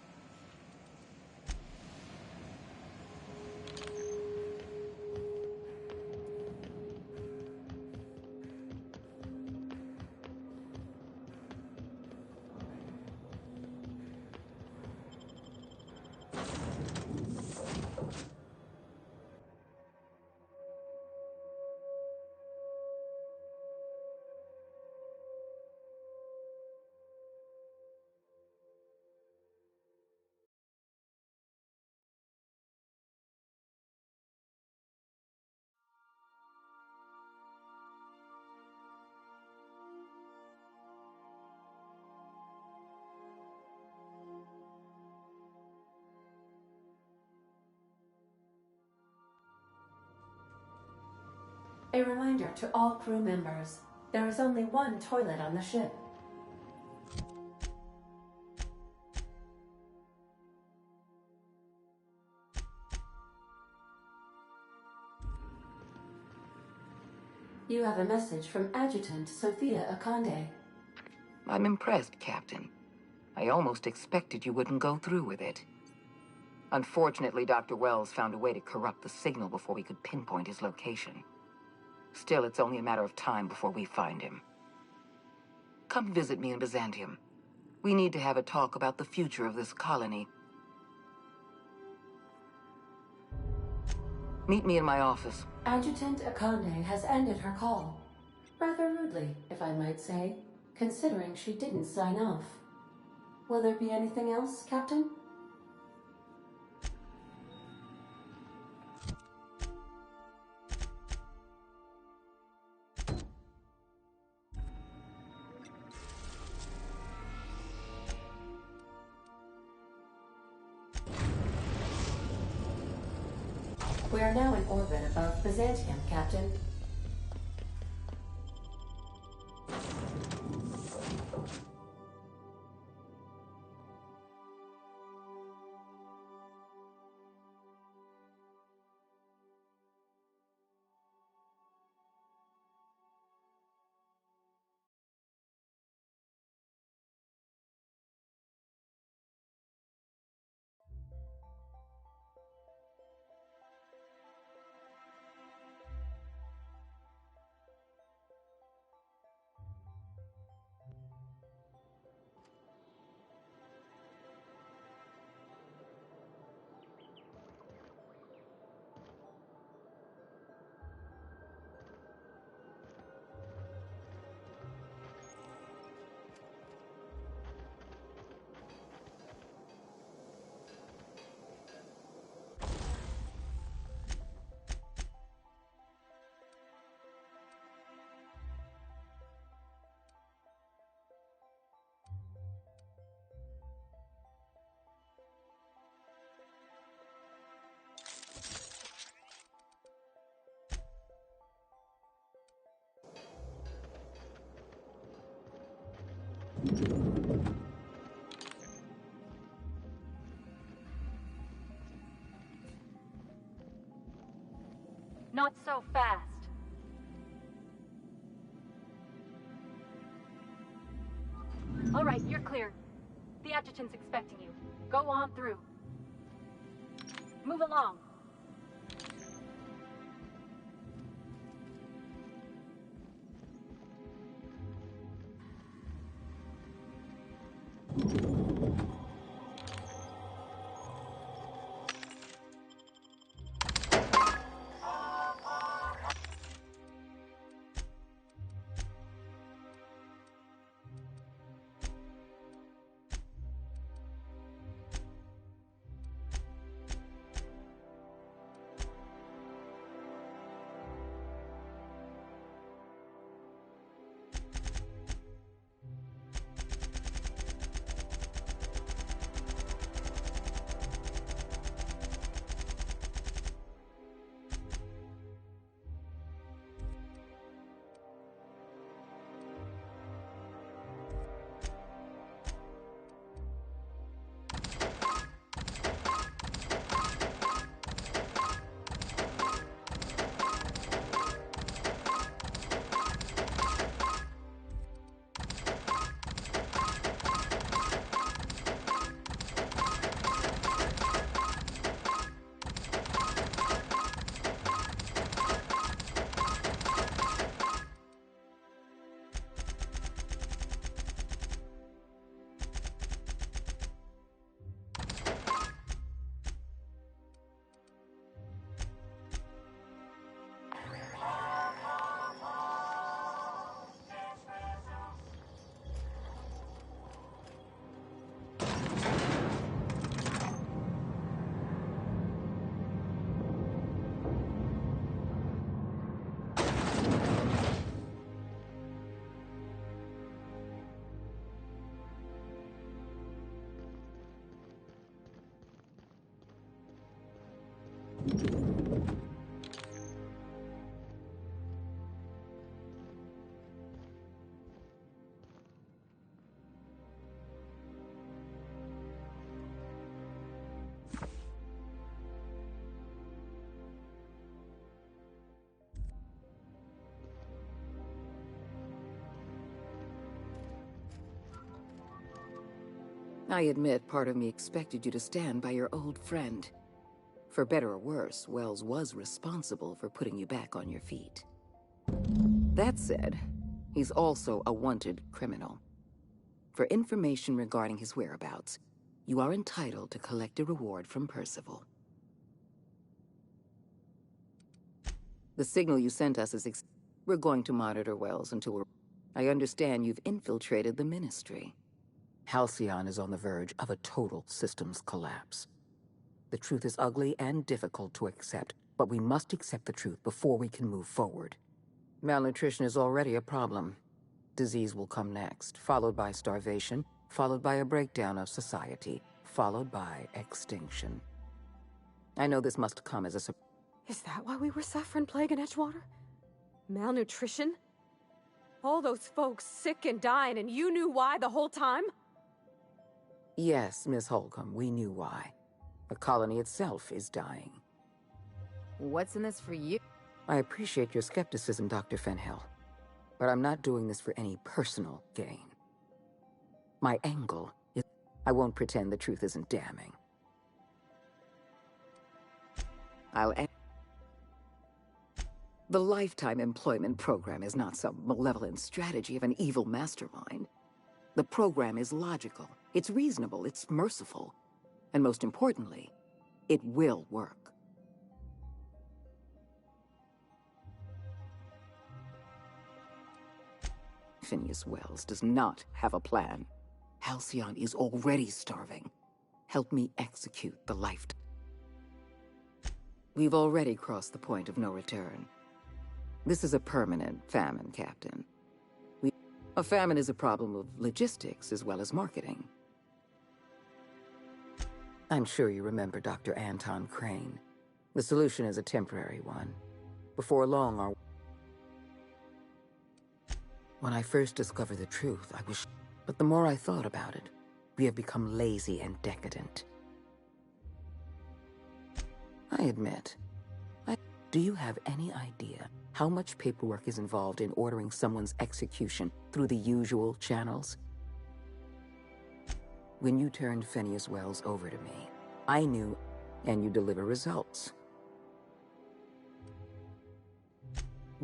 A reminder to all crew members, there is only one toilet on the ship. You have a message from Adjutant Sophia Akande. I'm impressed, Captain. I almost expected you wouldn't go through with it. Unfortunately, Dr. Wells found a way to corrupt the signal before we could pinpoint his location. Still, it's only a matter of time before we find him. Come visit me in Byzantium. We need to have a talk about the future of this colony. Meet me in my office. Adjutant Akande has ended her call. Rather rudely, if I might say, considering she didn't sign off. Will there be anything else, Captain? We are now in orbit above Byzantium, Captain. Not so fast. All right, you're clear. The adjutant's expecting you. Go on through. Move along. I admit part of me expected you to stand by your old friend. For better or worse, Wells was responsible for putting you back on your feet. That said, he's also a wanted criminal. For information regarding his whereabouts, you are entitled to collect a reward from Percival. The signal you sent us is we're going to monitor Wells until we're... I understand you've infiltrated the Ministry. Halcyon is on the verge of a total systems collapse. The truth is ugly and difficult to accept, but we must accept the truth before we can move forward. Malnutrition is already a problem. Disease will come next, followed by starvation, followed by a breakdown of society, followed by extinction. I know this must come as a surprise. Is that why we were suffering plague in Edgewater? Malnutrition? All those folks sick and dying, and you knew why the whole time? Yes, Miss Holcomb, we knew why. The colony itself is dying. What's in this for you? I appreciate your skepticism, Dr. Fenhill, but I'm not doing this for any personal gain. My angle is... I won't pretend the truth isn't damning. The Lifetime Employment Program is not some malevolent strategy of an evil mastermind. The program is logical, it's reasonable, it's merciful, and most importantly, it will work. Phineas Wells does not have a plan. Halcyon is already starving. Help me execute the Lifetime. We've already crossed the point of no return. This is a permanent famine, Captain. A famine is a problem of logistics as well as marketing. I'm sure you remember Dr. Anton Crane. The solution is a temporary one. Before long, When I first discovered the truth, I was... But the more I thought about it, we have become lazy and decadent. I admit. Do you have any idea how much paperwork is involved in ordering someone's execution through the usual channels? When you turned Phineas Wells over to me, I knew, and you deliver results.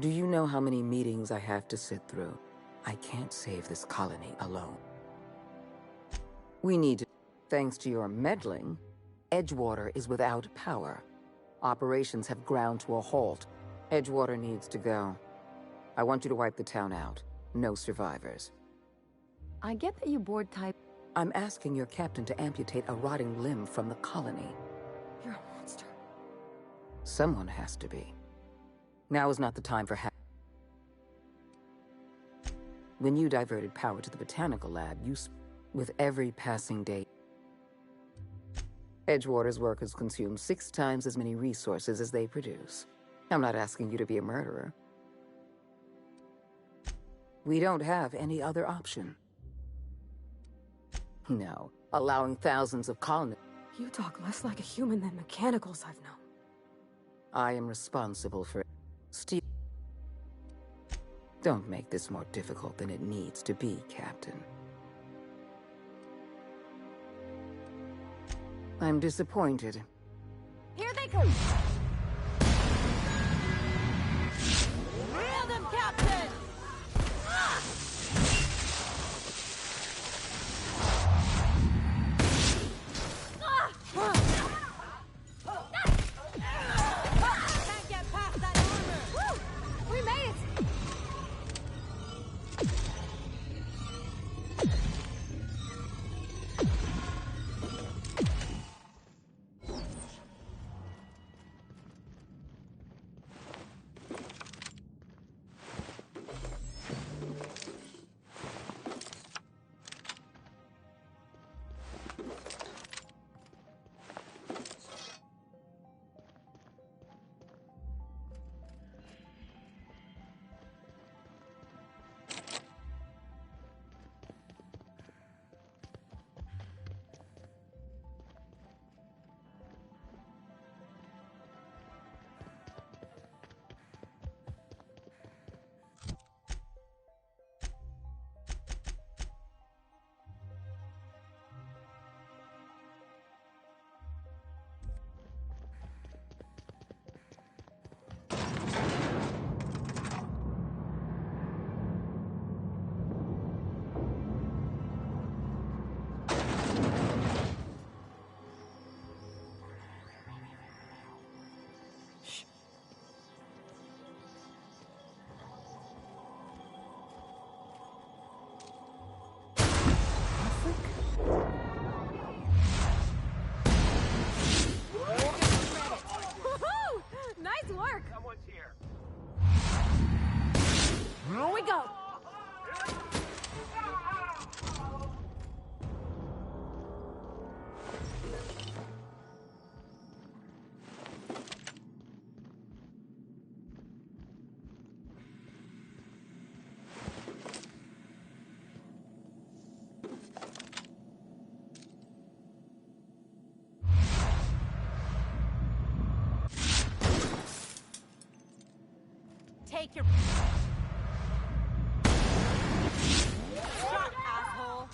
Do you know how many meetings I have to sit through? I can't save this colony alone. We need to... Thanks to your meddling, Edgewater is without power. Operations have ground to a halt. Edgewater needs to go. I want you to wipe the town out. No survivors. I get that you board type... I'm asking your captain to amputate a rotting limb from the colony. You're a monster. Someone has to be. Now is not the time for When you diverted power to the botanical lab, with every passing day, Edgewater's workers consume 6 times as many resources as they produce. I'm not asking you to be a murderer. We don't have any other option. No, allowing thousands of colonists... You talk less like a human than mechanicals I've known. I am responsible for... Don't make this more difficult than it needs to be, Captain. I'm disappointed. Here they come! Reel them, Captain! Can't get past that armor! Woo! We made it! take your shot, asshole.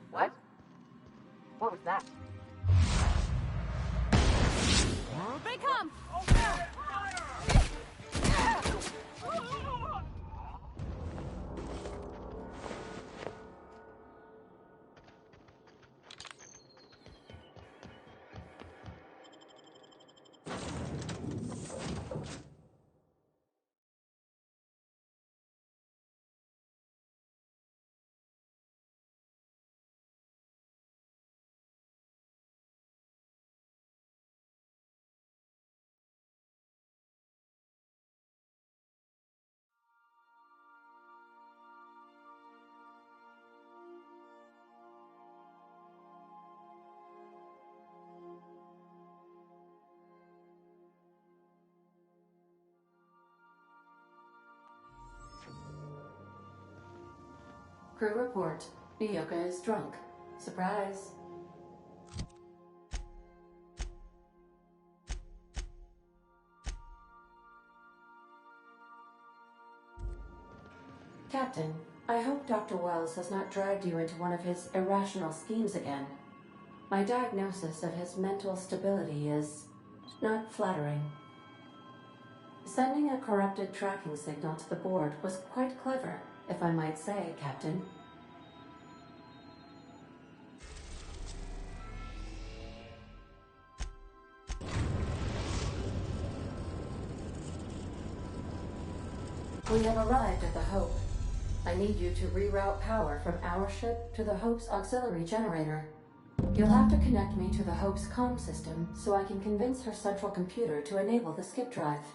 What? What was that? They come! Crew report. Nyoka is drunk. Surprise. Captain, I hope Dr. Wells has not dragged you into one of his irrational schemes again. My diagnosis of his mental stability is not flattering. Sending a corrupted tracking signal to the board was quite clever, if I might say, Captain. We have arrived at the Hope. I need you to reroute power from our ship to the Hope's auxiliary generator. You'll have to connect me to the Hope's comm system so I can convince her central computer to enable the skip drive.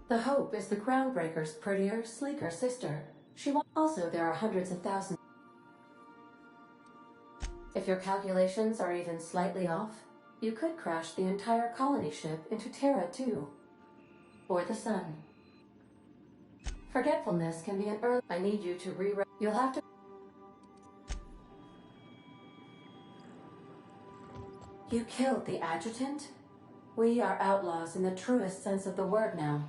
The Hope is the Groundbreaker's prettier, sleeker sister. Also, there are hundreds of thousands. If your calculations are even slightly off, you could crash the entire colony ship into Terra too. Or the sun. Forgetfulness can be an early... I need you to rewrite... You'll have to... You killed the adjutant? We are outlaws in the truest sense of the word now.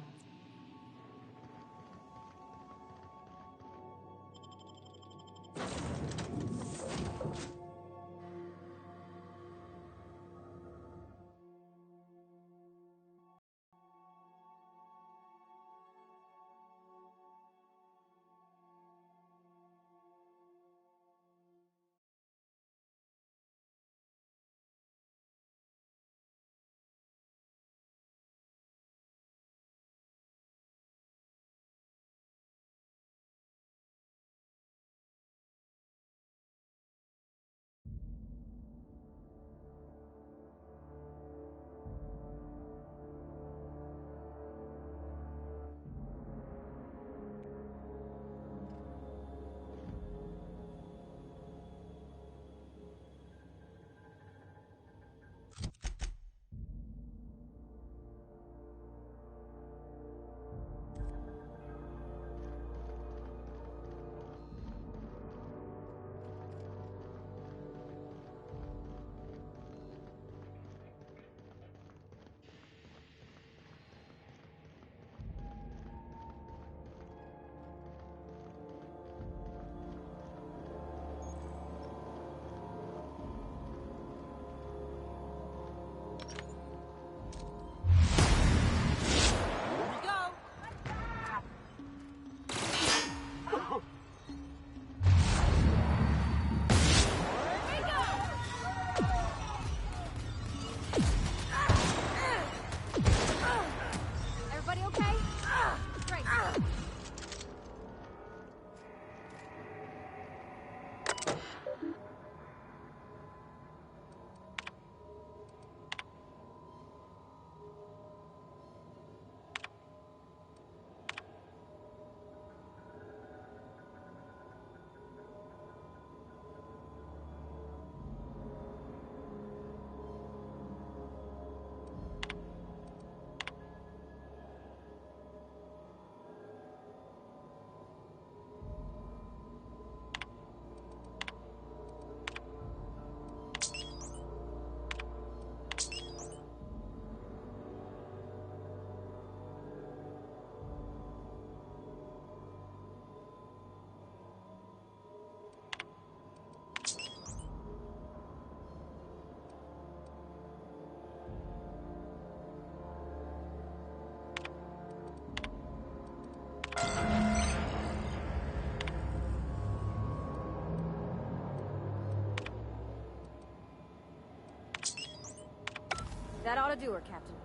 ought to do her, Captain.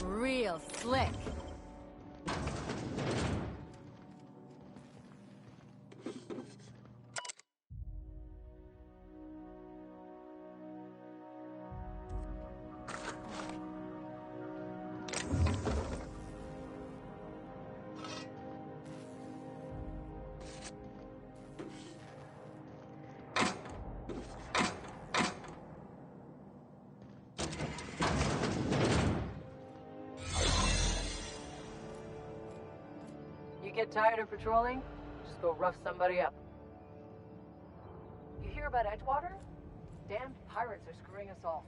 Real slick. Get tired of patrolling? Just go rough somebody up. You hear about Edgewater? Damned pirates are screwing us all.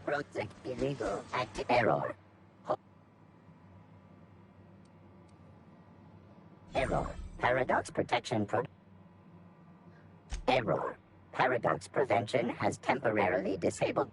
Project illegal at error. Error. Paradox protection Error. Paradox prevention has temporarily disabled.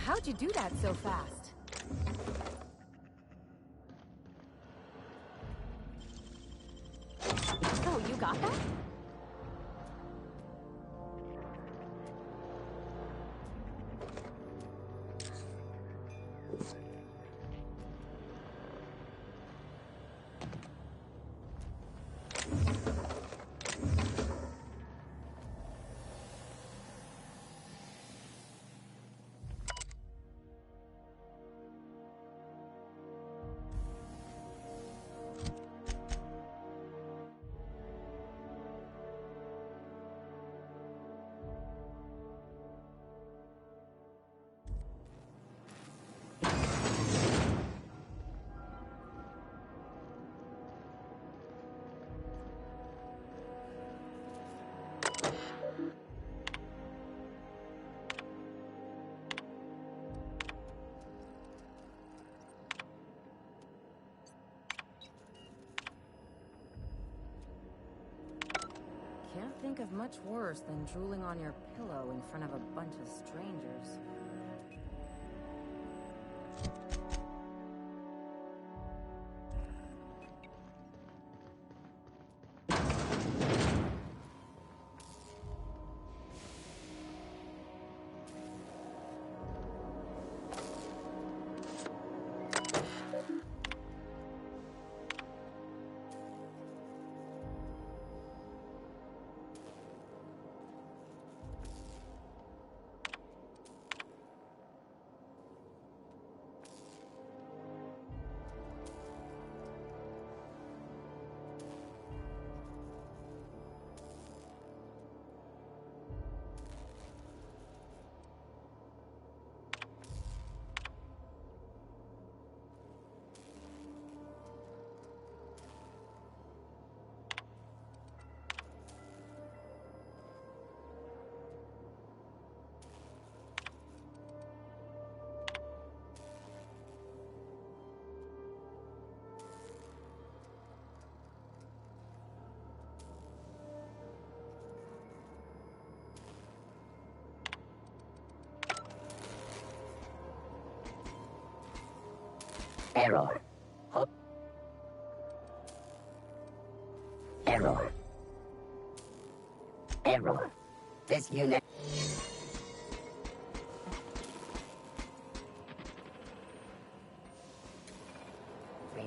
How'd you do that so fast? Oh, you got that? Can't think of much worse than drooling on your pillow in front of a bunch of strangers. Error. Error. Error. This unit...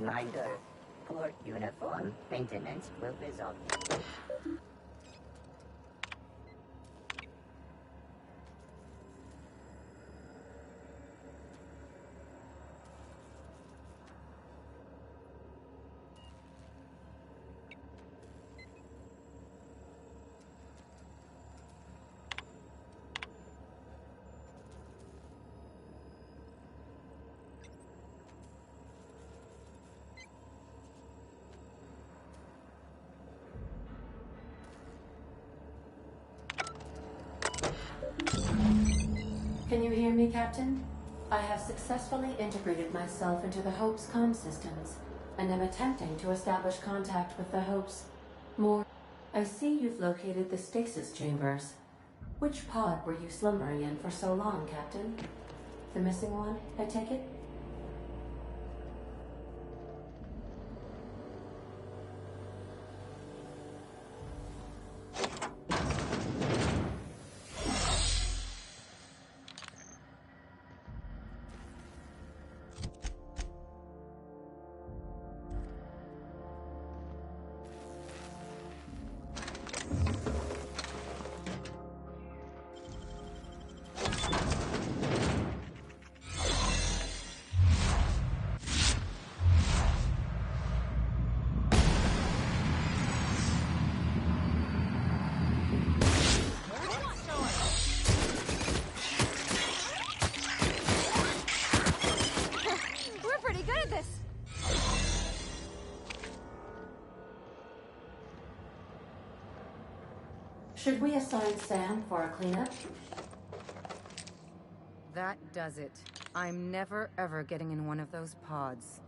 Reminder, poor uniform maintenance will result. Can you hear me, Captain? I have successfully integrated myself into the Hope's comm systems, and am attempting to establish contact with the Hope's more... I see you've located the stasis chambers. Which pod were you slumbering in for so long, Captain? The missing one, I take it? Should we assign Sam for a cleanup? That does it. I'm never ever getting in one of those pods.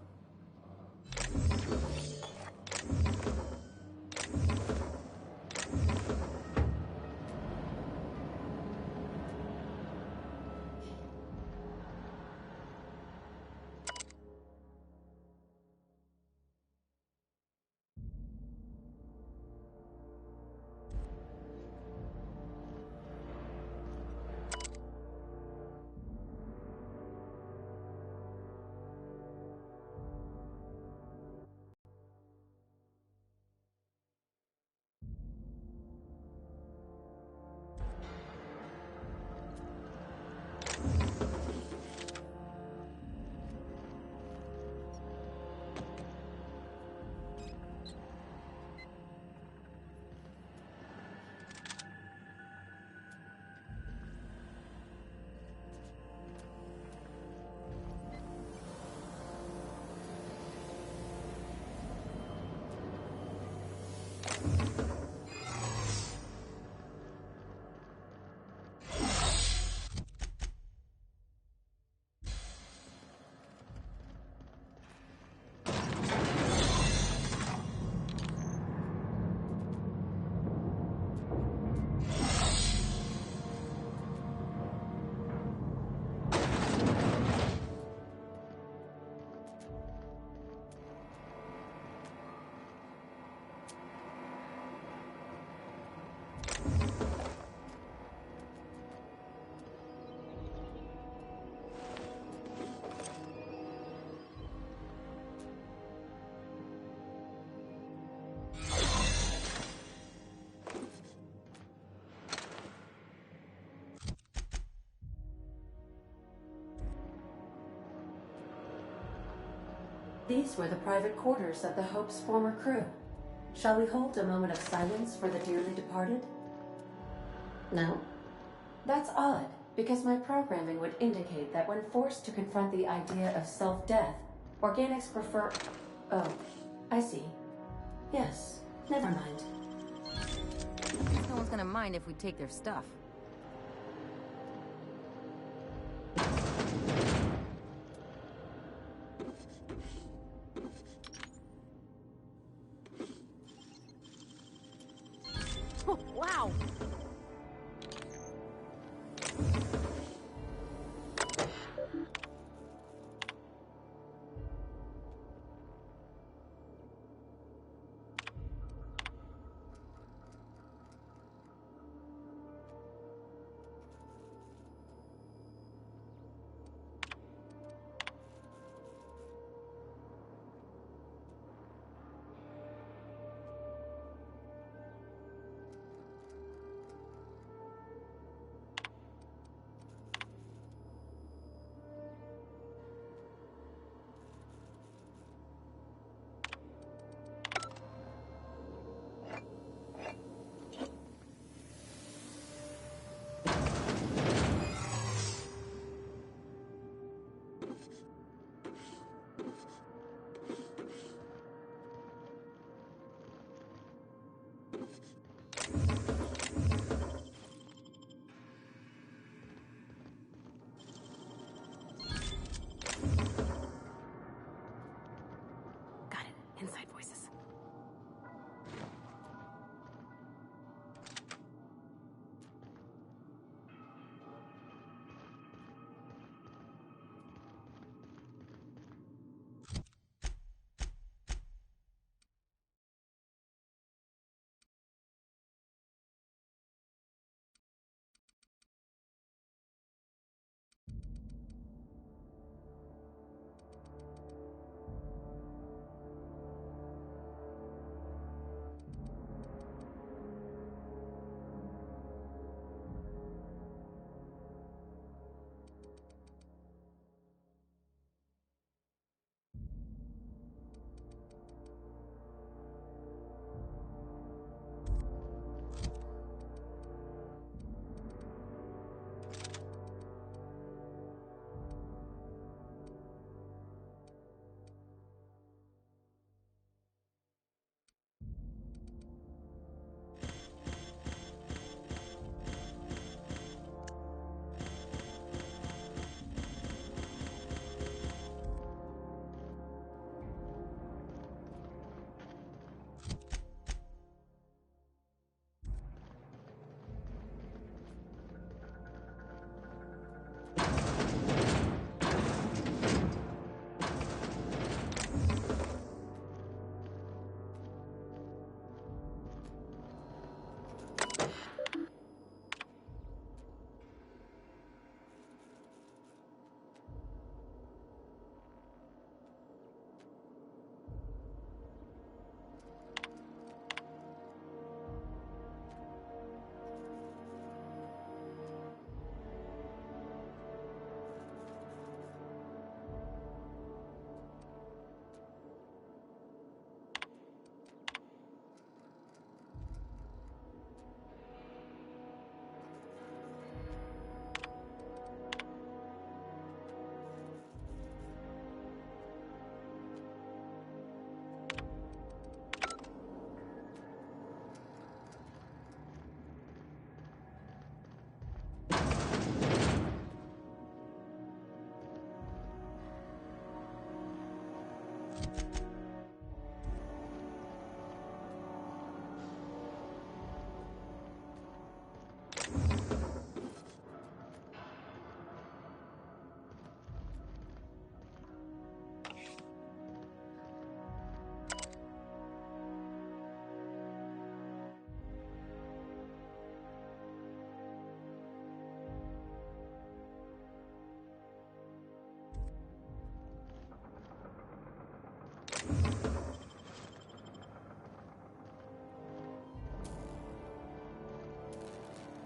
These were the private quarters of the Hope's former crew. Shall we hold a moment of silence for the dearly departed? No? That's odd, because my programming would indicate that when forced to confront the idea of self-death, organics prefer... Oh, I see. Yes, never mind. No one's gonna mind if we take their stuff. Oh, wow!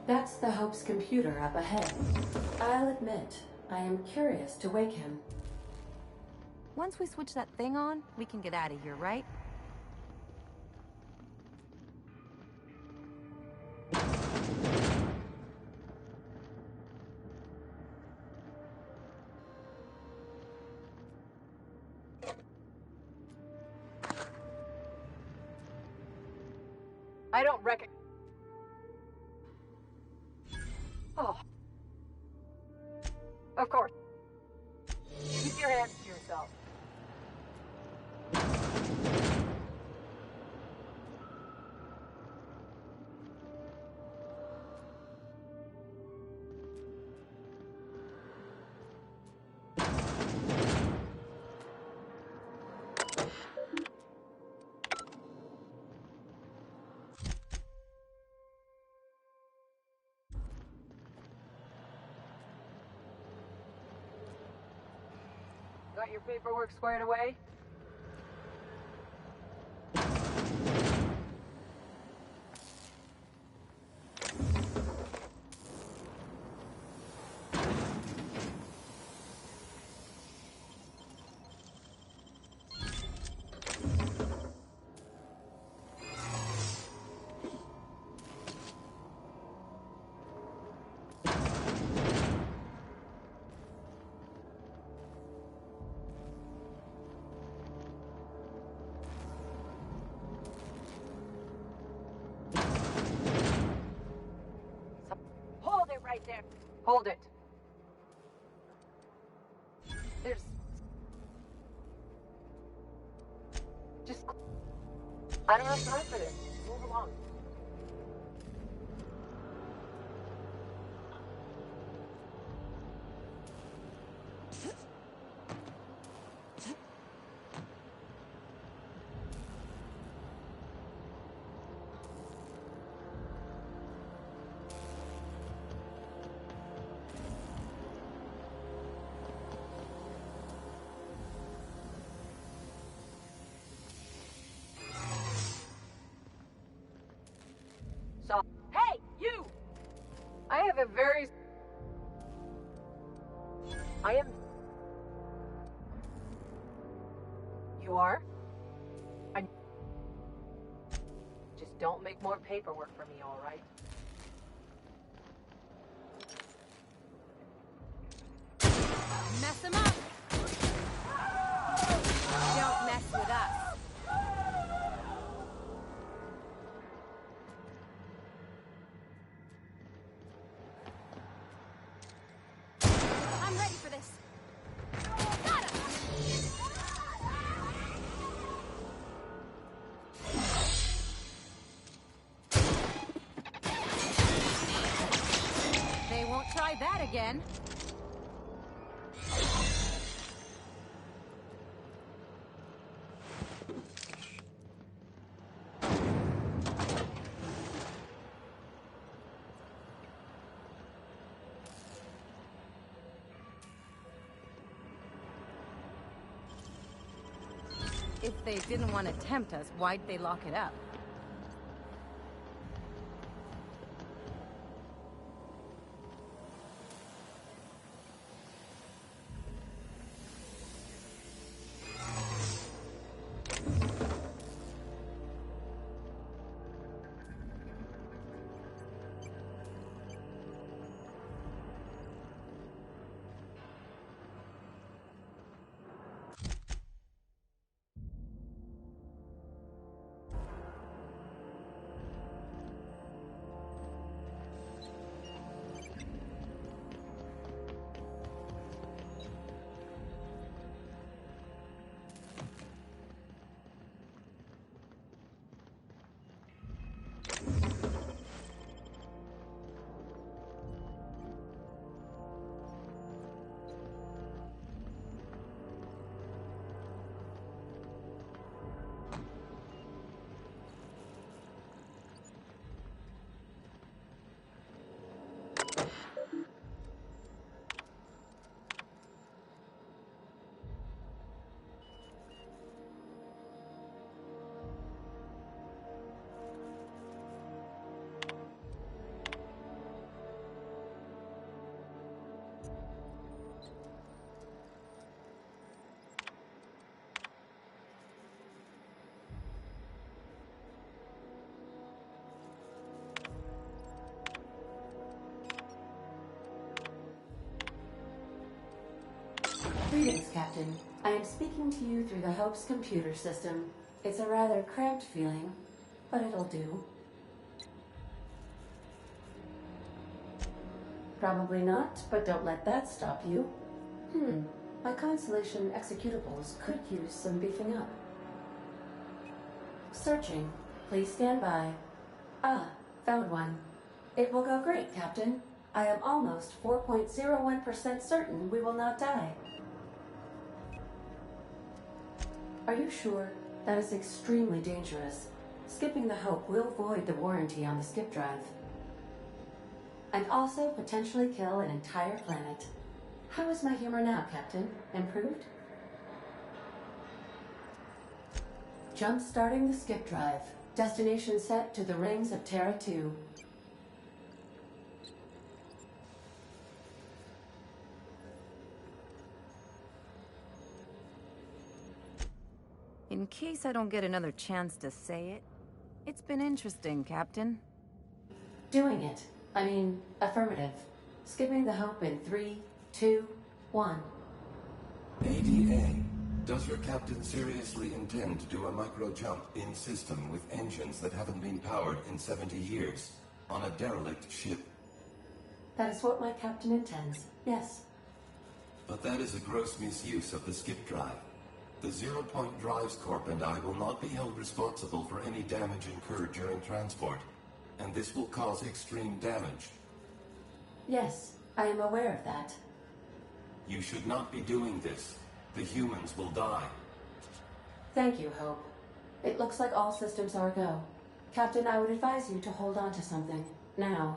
That's the Hope's computer up ahead. I'll admit, I am curious to wake him. Once we switch that thing on, we can get out of here, right? I don't reckon. Oh. Of course. Keep your hands to yourself. Got your paperwork squared away? Hold it right there. Hold it. There's... Just... I don't have time for this. Move along. So, hey, you! I have a very... I am... You are? Just don't make more paperwork for me, all right? Mess him up! Don't mess with us. I'm ready for this. Got him! They won't try that again. If they didn't want to tempt us, why'd they lock it up? Greetings, Captain. I am speaking to you through the Hope's computer system. It's a rather cramped feeling, but it'll do. Probably not, but don't let that stop you. My Constellation executables could use some beefing up. Searching. Please stand by. Ah, found one. It will go great, Captain. I am almost 4.01% certain we will not die. Are you sure? That is extremely dangerous. Skipping the Hope will void the warranty on the skip drive. And also potentially kill an entire planet. How is my humor now, Captain? Improved? Jump-starting the skip drive. Destination set to the rings of Terra 2. In case I don't get another chance to say it, it's been interesting, Captain. Doing it. I mean, affirmative. Skipping the Hope in 3, 2, 1. ADA, does your captain seriously intend to do a micro-jump in system with engines that haven't been powered in 70 years on a derelict ship? That is what my captain intends, yes. But that is a gross misuse of the skip drive. The Zero Point Drives Corp and I will not be held responsible for any damage incurred during transport, and this will cause extreme damage. Yes, I am aware of that. You should not be doing this. The humans will die. Thank you, Hope. It looks like all systems are go. Captain, I would advise you to hold on to something. Now.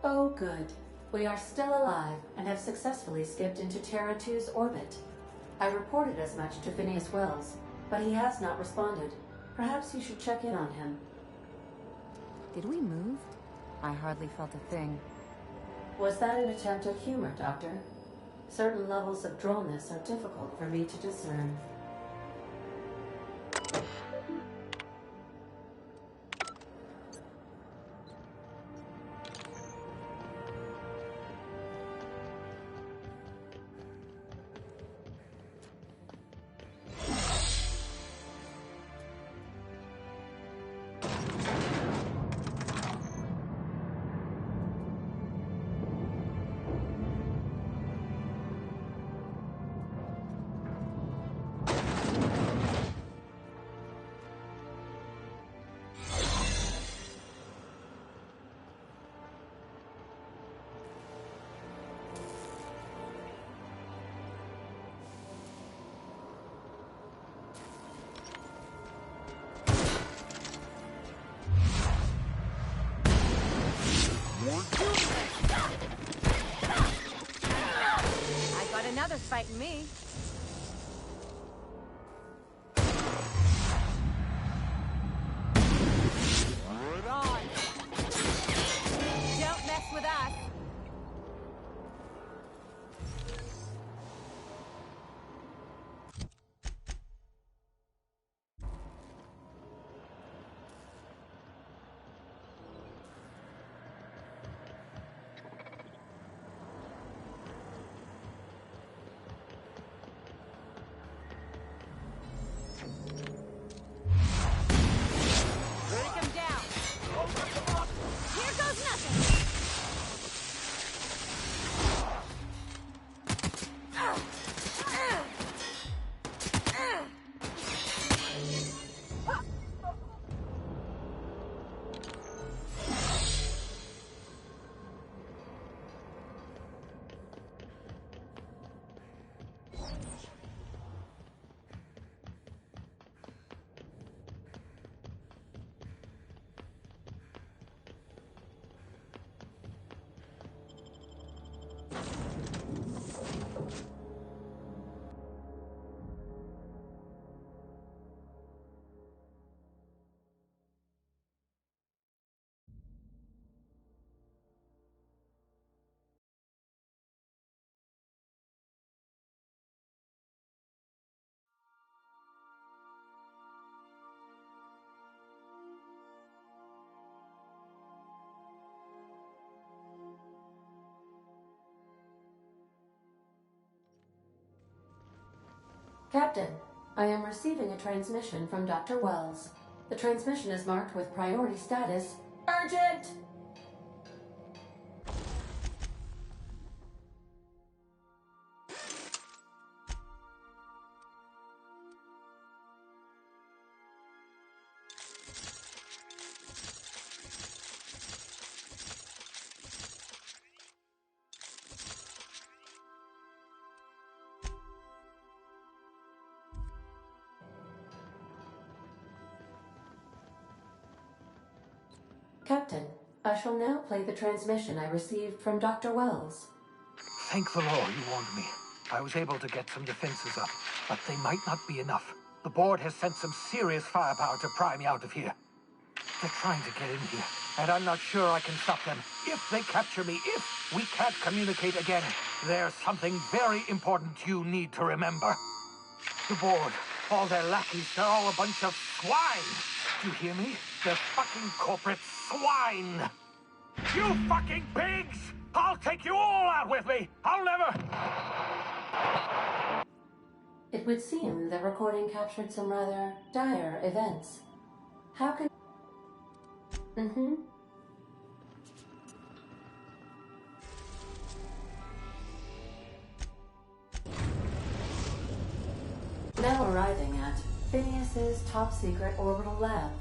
Oh, good. We are still alive and have successfully skipped into Terra 2's orbit. I reported as much to Phineas Wells, but he has not responded. Perhaps you should check in on him. Did we move? I hardly felt a thing. Was that an attempt at humor, Doctor? Certain levels of drollness are difficult for me to discern. I got another fighting me. Hold on. Don't mess with us. Captain, I am receiving a transmission from Dr. Wells. The transmission is marked with priority status urgent! Captain, I shall now play the transmission I received from Dr. Wells. Thank the Lord you warned me. I was able to get some defenses up, but they might not be enough. The board has sent some serious firepower to pry me out of here. They're trying to get in here, and I'm not sure I can stop them. If they capture me, if we can't communicate again, there's something very important you need to remember. The board, all their lackeys, they're all a bunch of swine. Do you hear me? They're fucking corporate swine. You fucking pigs! I'll take you all out with me! I'll never... It would seem the recording captured some rather dire events. How can... Now arriving at Phineas's top-secret orbital lab.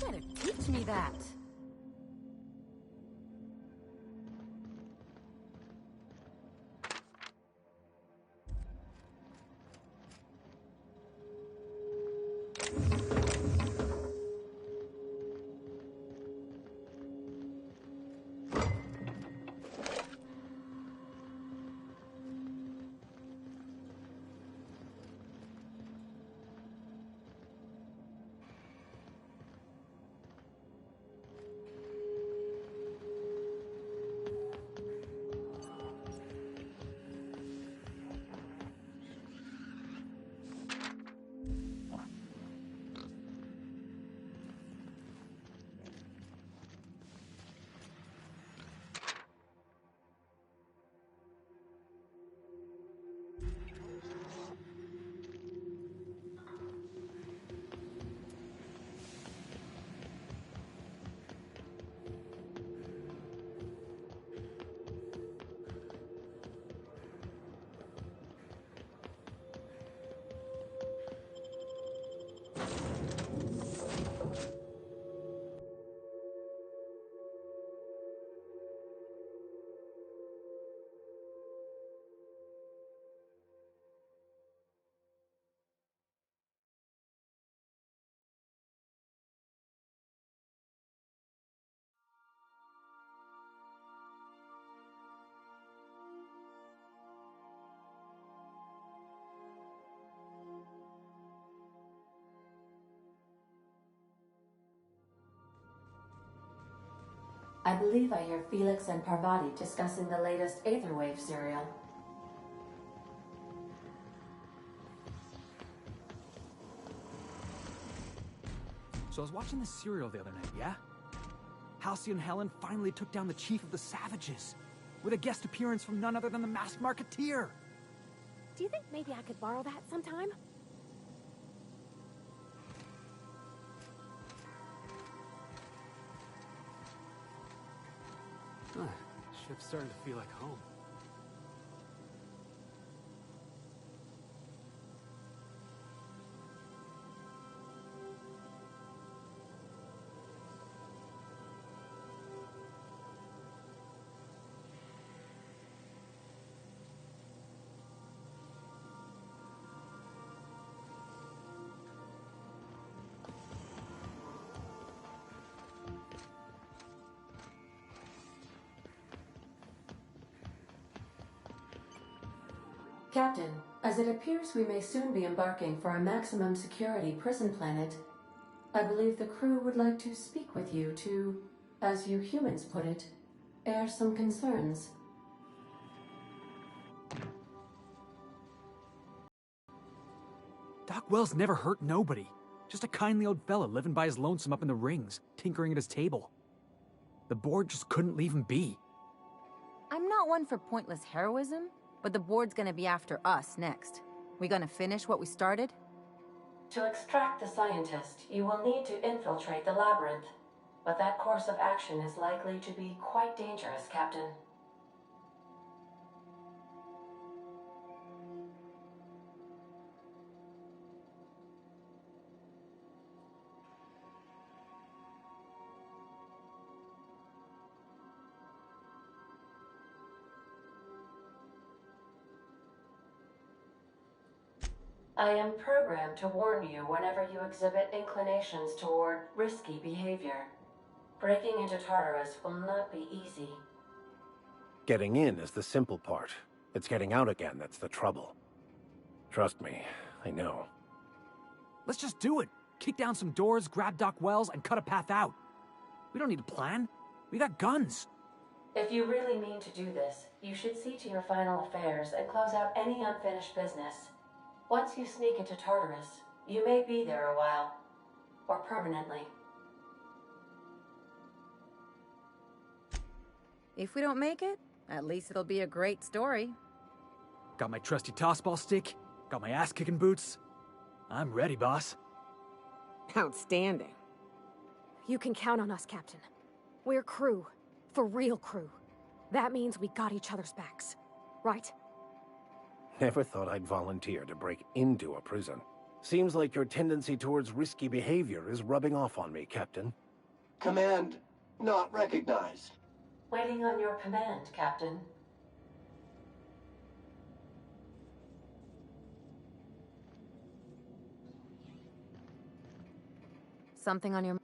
better teach me that. I believe I hear Felix and Parvati discussing the latest Aetherwave serial. So I was watching this serial the other night, yeah? Halcyon Helen finally took down the chief of the Savages, with a guest appearance from none other than the Masked Marketeer. Do you think maybe I could borrow that sometime? Ship's starting to feel like home. Captain, as it appears we may soon be embarking for a maximum security prison planet, I believe the crew would like to speak with you to, as you humans put it, air some concerns. Doc Wells never hurt nobody. Just a kindly old fella living by his lonesome up in the rings, tinkering at his table. The board just couldn't leave him be. I'm not one for pointless heroism, but the board's gonna be after us next. We gonna finish what we started? To extract the scientist, you will need to infiltrate the labyrinth. But that course of action is likely to be quite dangerous, Captain. I am programmed to warn you whenever you exhibit inclinations toward risky behavior. Breaking into Tartarus will not be easy. Getting in is the simple part. It's getting out again that's the trouble. Trust me, I know. Let's just do it. Kick down some doors, grab Doc Wells, and cut a path out. We don't need a plan. We got guns. If you really mean to do this, you should see to your final affairs and close out any unfinished business. Once you sneak into Tartarus, you may be there a while. Or permanently. If we don't make it, at least it'll be a great story. Got my trusty tossball stick, got my ass-kicking boots. I'm ready, boss. Outstanding. You can count on us, Captain. We're crew. For real crew. That means we got each other's backs. Right? Never thought I'd volunteer to break into a prison. Seems like your tendency towards risky behavior is rubbing off on me, Captain. Command not recognized. Waiting on your command, Captain. Something on your...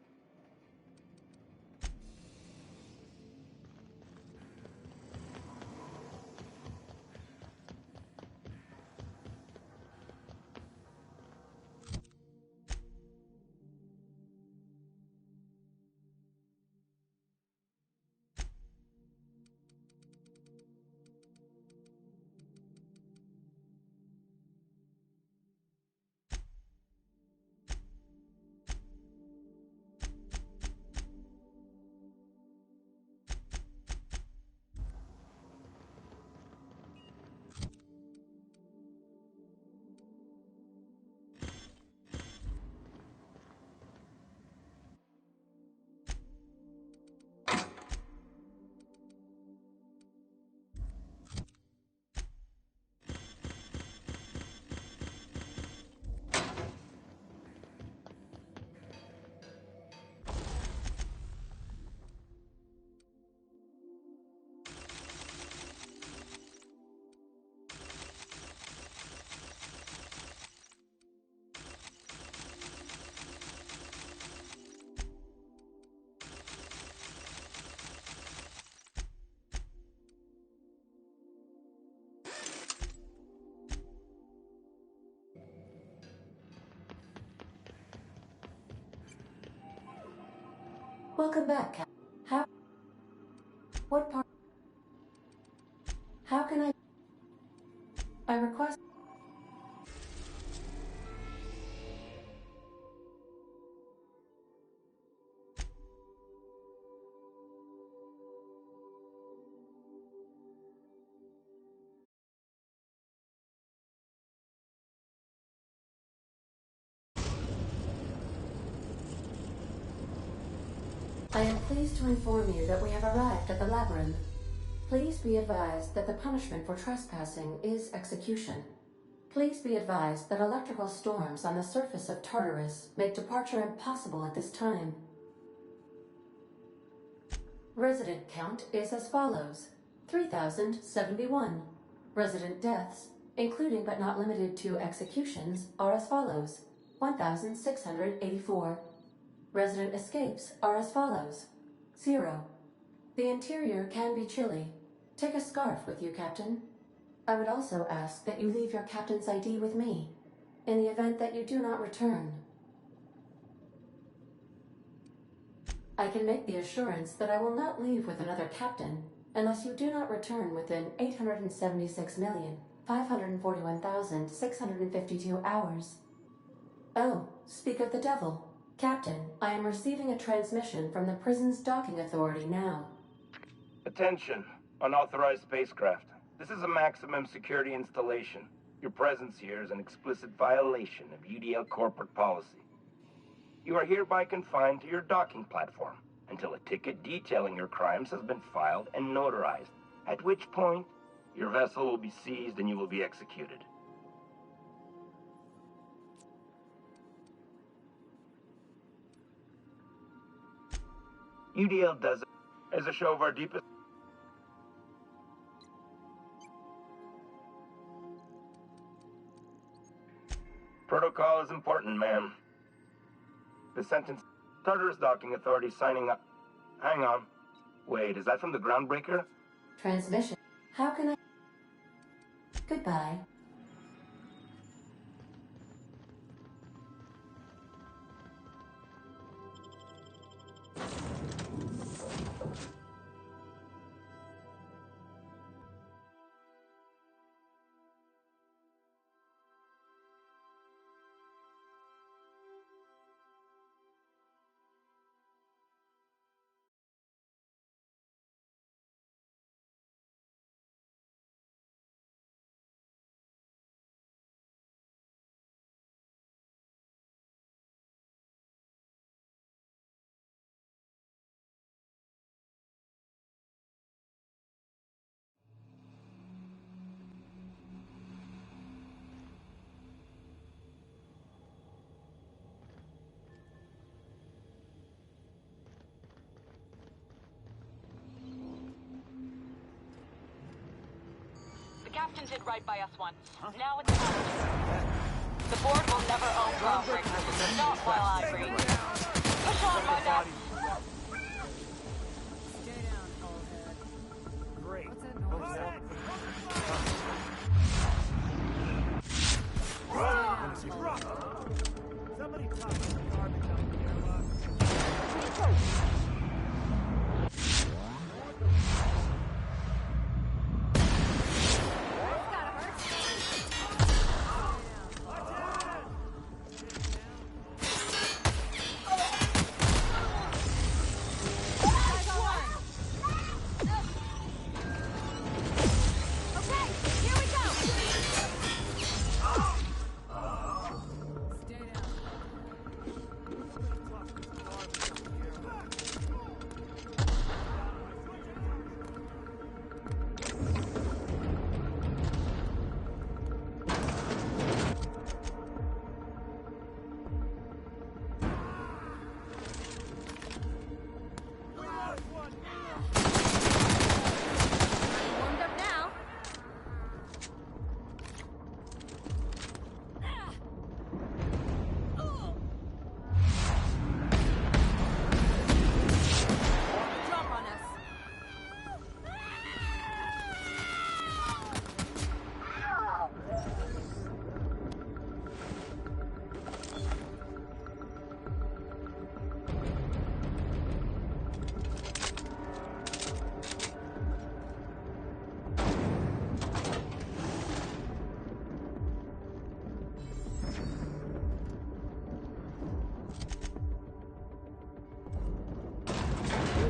Welcome back, Captain. What part? How can I request... I am pleased to inform you that we have arrived at the labyrinth. Please be advised that the punishment for trespassing is execution. Please be advised that electrical storms on the surface of Tartarus make departure impossible at this time. Resident count is as follows: 3,071. Resident deaths, including but not limited to executions, are as follows: 1,684. Resident escapes are as follows: 0. The interior can be chilly. Take a scarf with you, Captain. I would also ask that you leave your captain's ID with me, in the event that you do not return. I can make the assurance that I will not leave with another captain unless you do not return within 876,541,652 hours. Oh, speak of the devil. Captain, I am receiving a transmission from the prison's docking authority now. Attention, unauthorized spacecraft. This is a maximum security installation. Your presence here is an explicit violation of UDL corporate policy. You are hereby confined to your docking platform until a ticket detailing your crimes has been filed and notarized, at which point your vessel will be seized and you will be executed. UDL does it as a show of our deepest... Protocol is important, ma'am. The sentence... Tartarus Docking Authority signing up... Hang on. Wait, is that from the Groundbreaker? Transmission. How can I... Goodbye. The captain did right by us once. Now it's time. The board will never own groundbreakers. Not while I breathe. Push on, my dad. Stay down, Allhead. Great. What's that noise? Somebody toss the garbage on the airlock.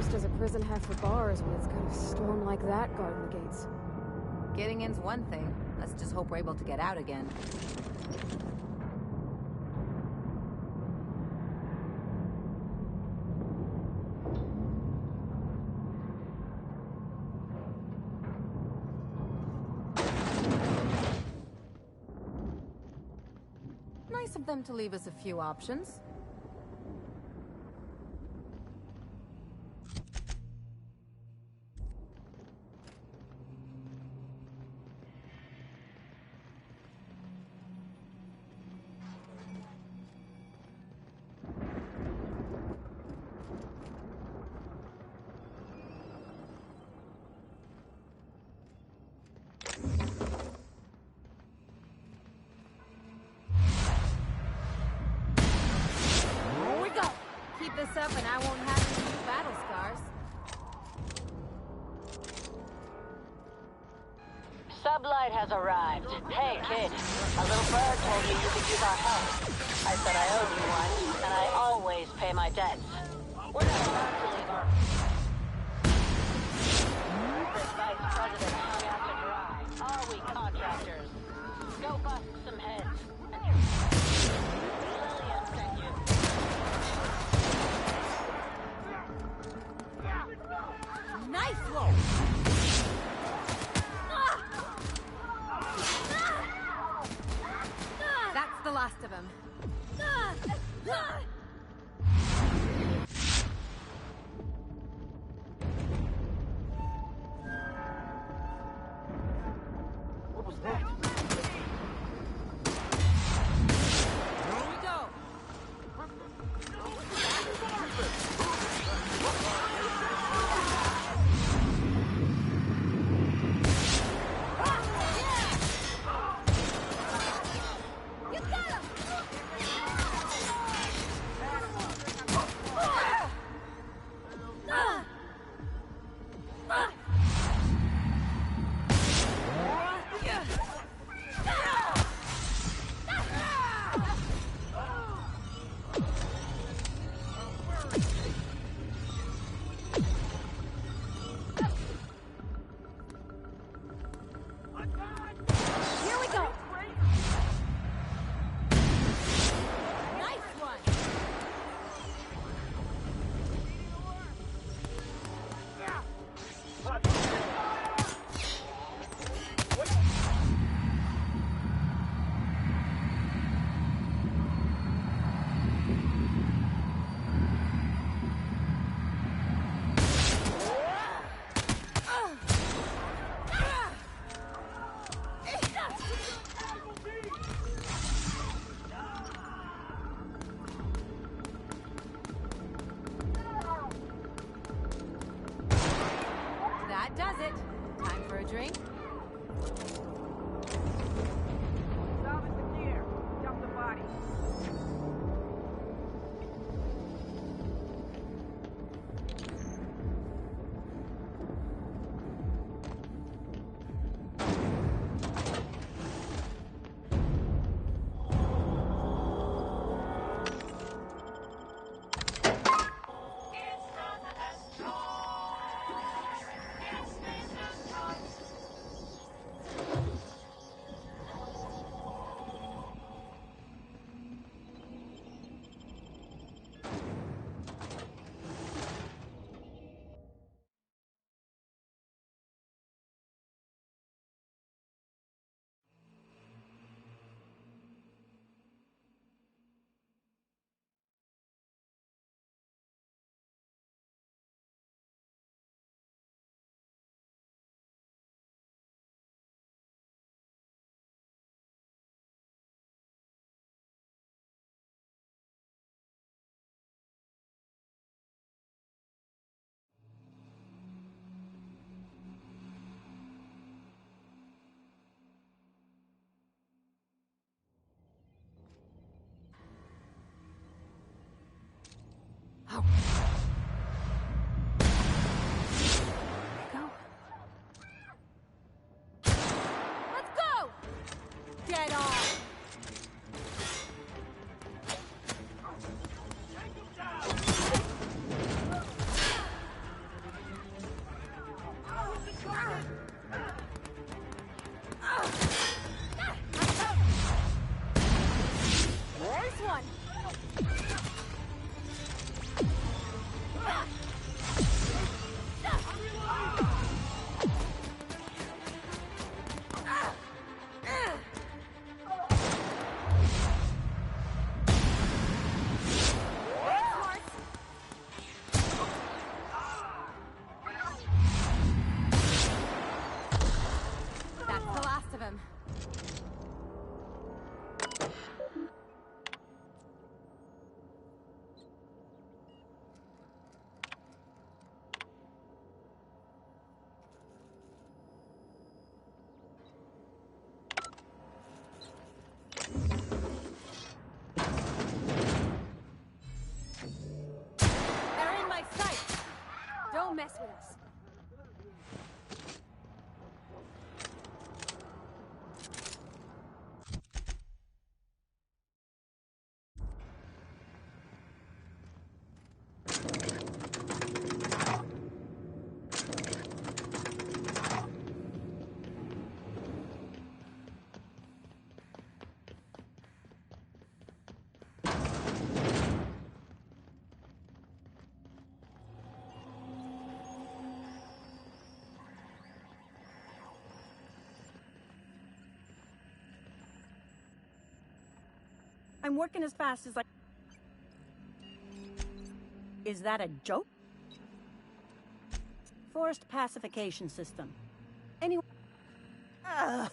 Does a prison have for bars when it's got a storm like that guarding the gates? Getting in's one thing. Let's just hope we're able to get out again. Nice of them to leave us a few options. This up and I won't have any new battle scars. Sublight has arrived. Hey, kid. A little bird told me you could use our help. I said I owed you one, and I always pay my debts. We're not about to leave our... This vice president hung out to dry. Are we contractors? Go bust some heads. And you're... Lillian sent you. Knife roll! That's the last of him. What was that? Here we go! That does it. Time for a drink? Salvage the gear. Dump the body. Get off! There's one! That's the last of him. They're in my sight. Don't mess with us. I'm working as fast as I... Is that a joke? Forced pacification system. Anyway... Ugh.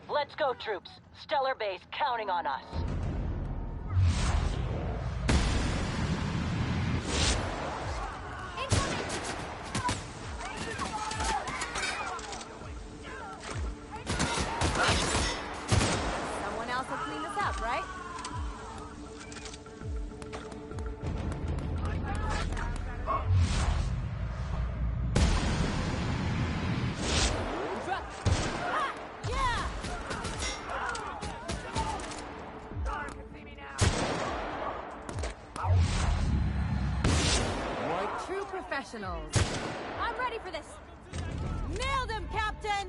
Let's go, troops. Stellar Base counting on us. Someone else will clean this up, right? professionals. I'm ready for this. Nailed him, Captain!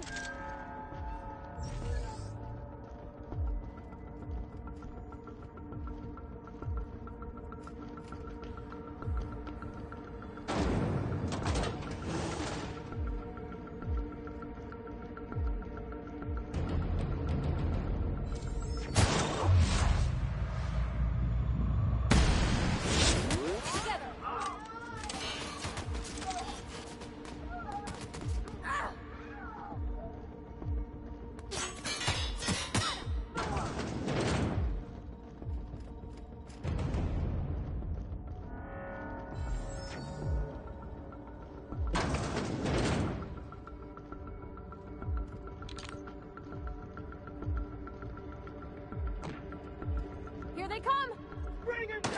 Here they come! Bring him down!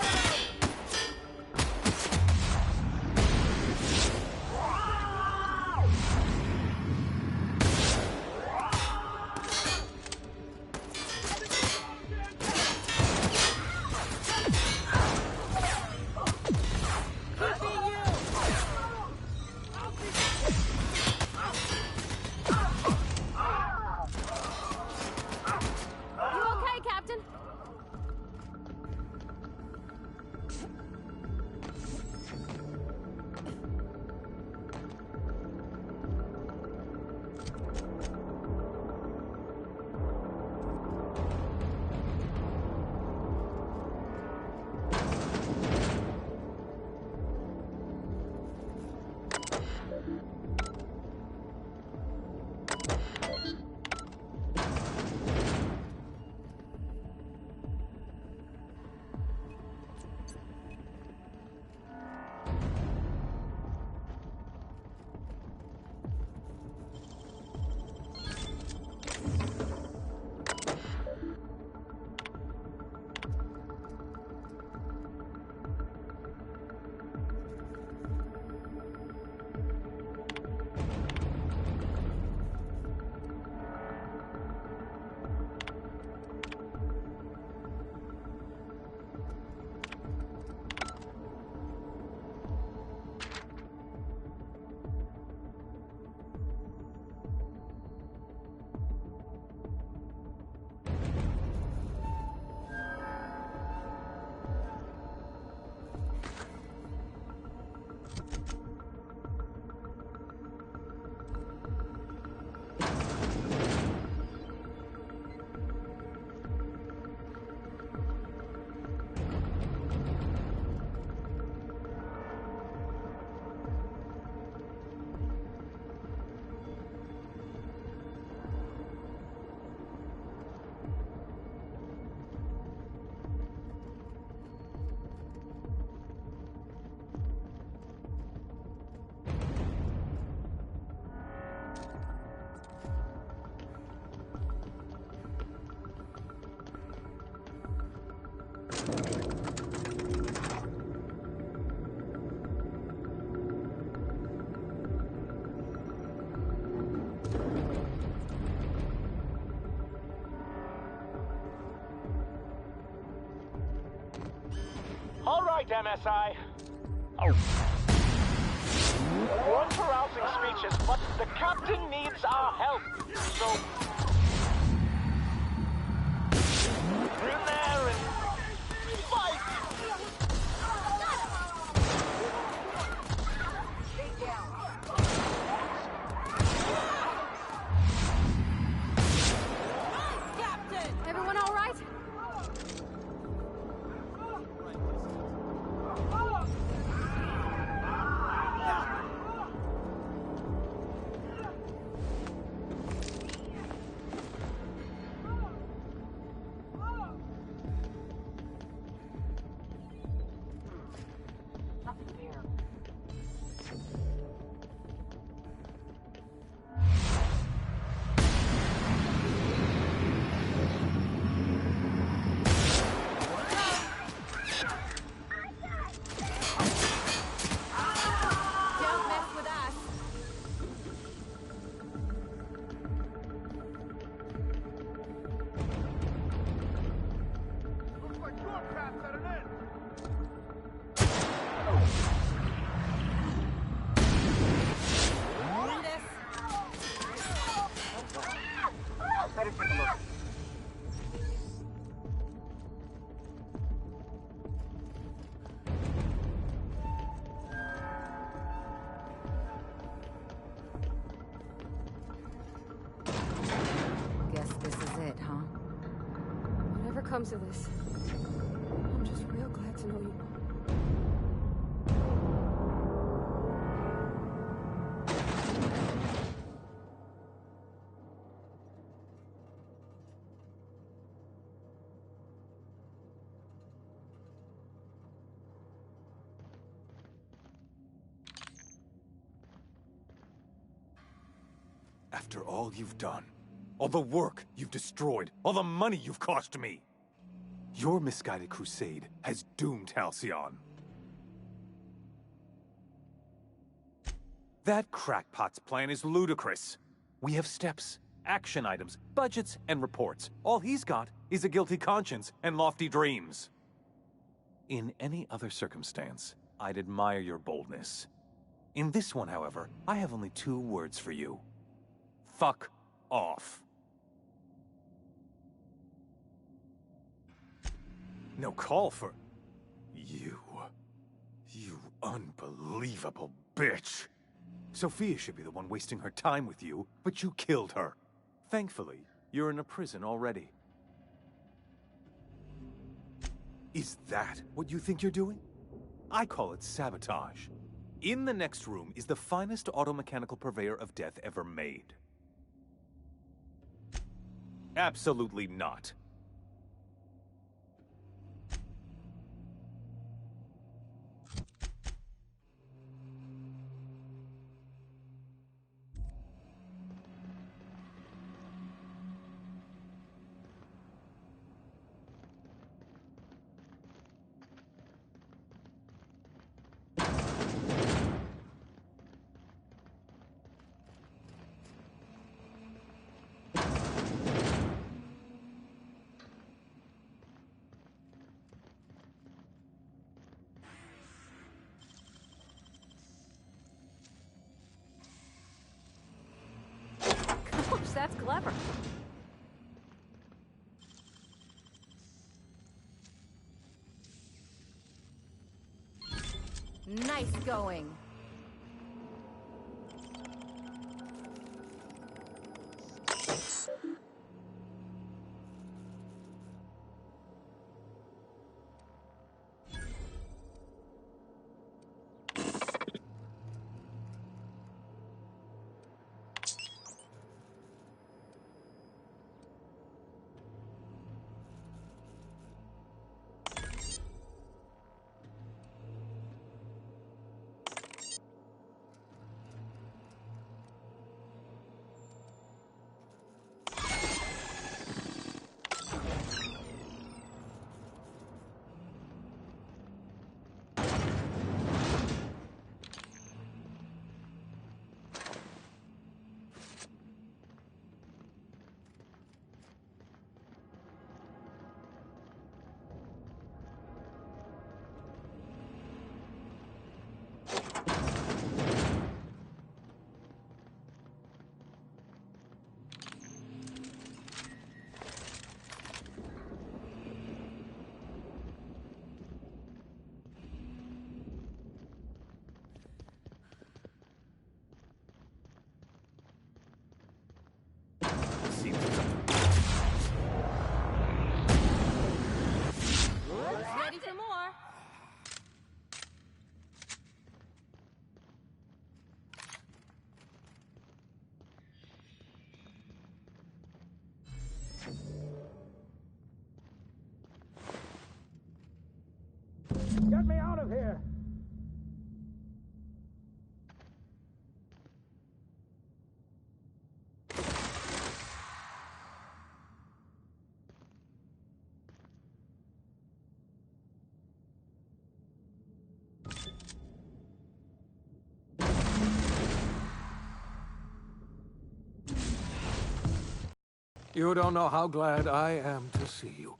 You okay, Captain? All right, MSI. Oh. One for rousing speeches, but the captain needs our help. So... in there and... fight! Stay down. Captain! Everyone all right? comes of this. I'm just real glad to know you. After all you've done, all the work you've destroyed, all the money you've cost me, your misguided crusade has doomed Halcyon. That crackpot's plan is ludicrous. We have steps, action items, budgets, and reports. All he's got is a guilty conscience and lofty dreams. In any other circumstance, I'd admire your boldness. In this one, however, I have only 2 words for you. Fuck off. No call for... You unbelievable bitch. Sophia should be the one wasting her time with you, but you killed her. Thankfully, you're in a prison already. Is that what you think you're doing? I call it sabotage. In the next room is the finest automechanical purveyor of death ever made. Absolutely not. Gosh, that's clever. Nice going. Ready for more? Get me out of here! You don't know how glad I am to see you.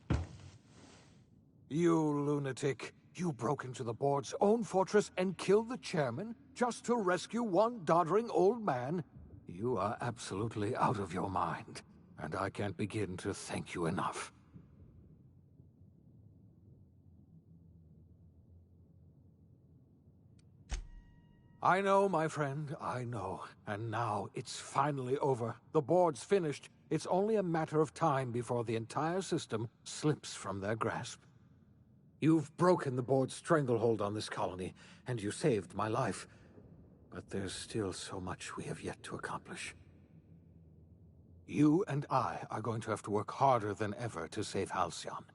You lunatic. You broke into the board's own fortress and killed the chairman just to rescue one doddering old man? You are absolutely out of your mind, and I can't begin to thank you enough. I know, my friend, I know. And now it's finally over. The board's finished. It's only a matter of time before the entire system slips from their grasp. You've broken the board's stranglehold on this colony, and you saved my life. But there's still so much we have yet to accomplish. You and I are going to have to work harder than ever to save Halcyon.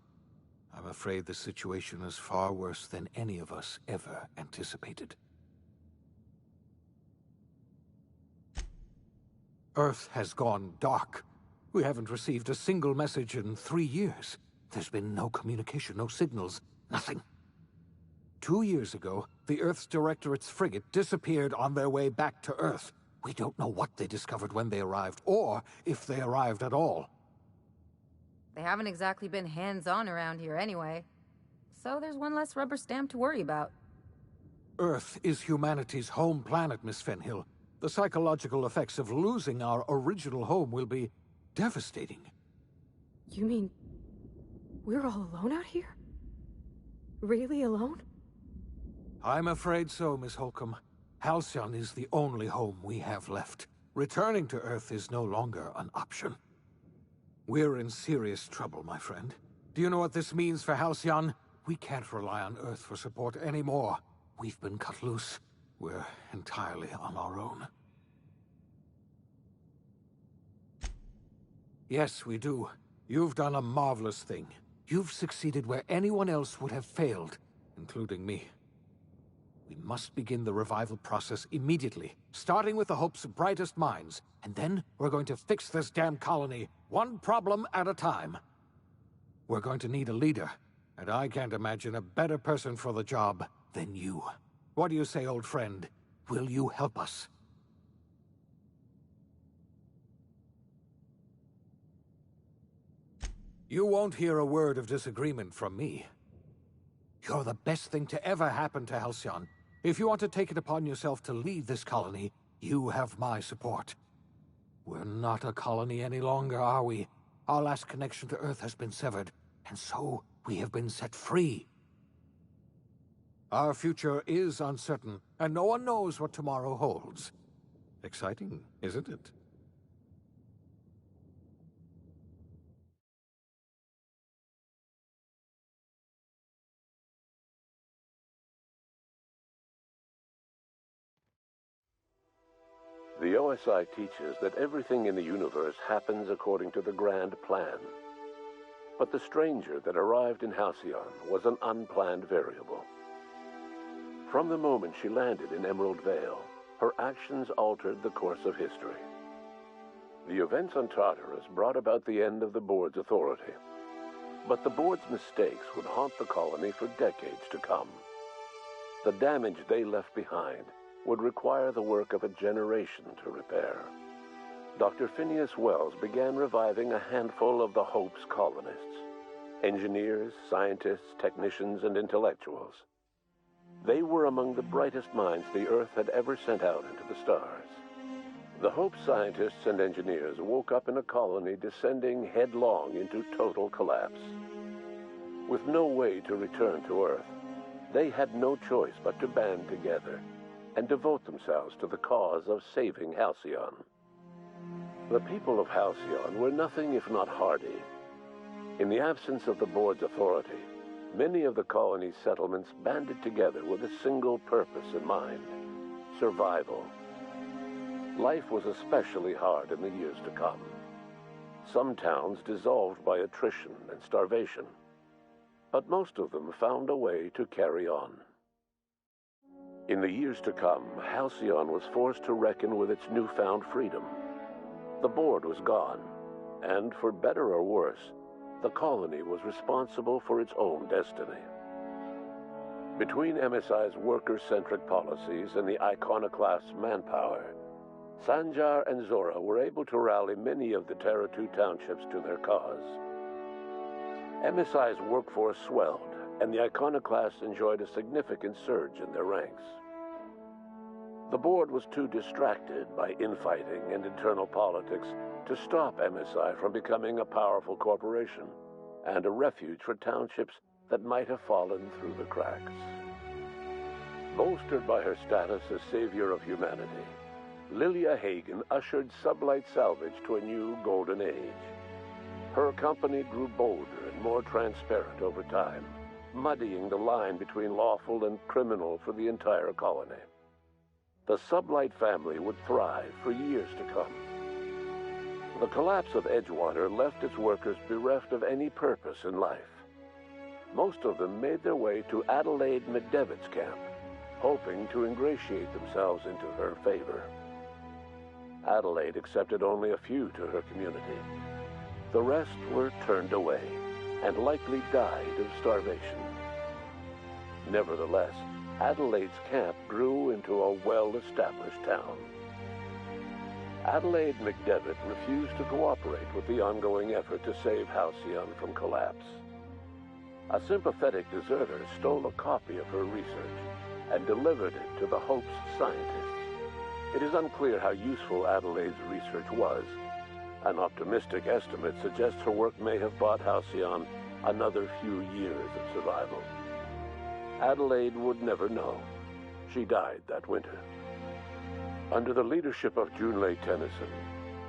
I'm afraid the situation is far worse than any of us ever anticipated. Earth has gone dark. We haven't received a single message in 3 years. There's been no communication, no signals, nothing. 2 years ago, the Earth's Directorate's frigate disappeared on their way back to Earth. We don't know what they discovered when they arrived, or if they arrived at all. They haven't exactly been hands-on around here anyway. So there's one less rubber stamp to worry about. Earth is humanity's home planet, Miss Fenhill. The psychological effects of losing our original home will be devastating. You mean we're all alone out here? Really alone? I'm afraid so, Miss Holcomb. Halcyon is the only home we have left. Returning to Earth is no longer an option. We're in serious trouble, my friend. Do you know what this means for Halcyon? We can't rely on Earth for support anymore. We've been cut loose. We're entirely on our own. Yes, we do. You've done a marvelous thing. You've succeeded where anyone else would have failed, including me. We must begin the revival process immediately, starting with the Hope's brightest minds, and then we're going to fix this damn colony, one problem at a time. We're going to need a leader, and I can't imagine a better person for the job than you. What do you say, old friend? Will you help us? You won't hear a word of disagreement from me. You're the best thing to ever happen to Halcyon. If you want to take it upon yourself to lead this colony, you have my support. We're not a colony any longer, are we? Our last connection to Earth has been severed, and so we have been set free. Our future is uncertain, and no one knows what tomorrow holds. Exciting, isn't it? The OSI teaches that everything in the universe happens according to the grand plan. But the stranger that arrived in Halcyon was an unplanned variable. From the moment she landed in Emerald Vale, her actions altered the course of history. The events on Tartarus brought about the end of the board's authority. But the board's mistakes would haunt the colony for decades to come. The damage they left behind would require the work of a generation to repair. Dr. Phineas Wells began reviving a handful of the Hope's colonists. Engineers, scientists, technicians, and intellectuals. They were among the brightest minds the Earth had ever sent out into the stars. The Hope scientists and engineers woke up in a colony descending headlong into total collapse. With no way to return to Earth, they had no choice but to band together and devote themselves to the cause of saving Halcyon. The people of Halcyon were nothing if not hardy. In the absence of the board's authority, many of the colony's settlements banded together with a single purpose in mind: survival. Life was especially hard in the years to come. Some towns dissolved by attrition and starvation, but most of them found a way to carry on. In the years to come, Halcyon was forced to reckon with its newfound freedom. The board was gone, and for better or worse, the colony was responsible for its own destiny. Between MSI's worker-centric policies and the iconoclast's manpower, Sanjar and Zora were able to rally many of the Terra 2 townships to their cause. MSI's workforce swelled, and the iconoclasts enjoyed a significant surge in their ranks. The board was too distracted by infighting and internal politics to stop MSI from becoming a powerful corporation and a refuge for townships that might have fallen through the cracks. Bolstered by her status as savior of humanity, Lilia Hagen ushered Sublight salvage to a new golden age. Her company grew bolder and more transparent over time, muddying the line between lawful and criminal for the entire colony. The Sublight family would thrive for years to come. The collapse of Edgewater left its workers bereft of any purpose in life. Most of them made their way to Adelaide McDevitt's camp, hoping to ingratiate themselves into her favor. Adelaide accepted only a few to her community. The rest were turned away and likely died of starvation. Nevertheless, Adelaide's camp grew into a well-established town. Adelaide McDevitt refused to cooperate with the ongoing effort to save Halcyon from collapse. A sympathetic deserter stole a copy of her research and delivered it to the Hope's scientists. It is unclear how useful Adelaide's research was. An optimistic estimate suggests her work may have bought Halcyon another few years of survival. Adelaide would never know. She died that winter. Under the leadership of Junlei Tennyson,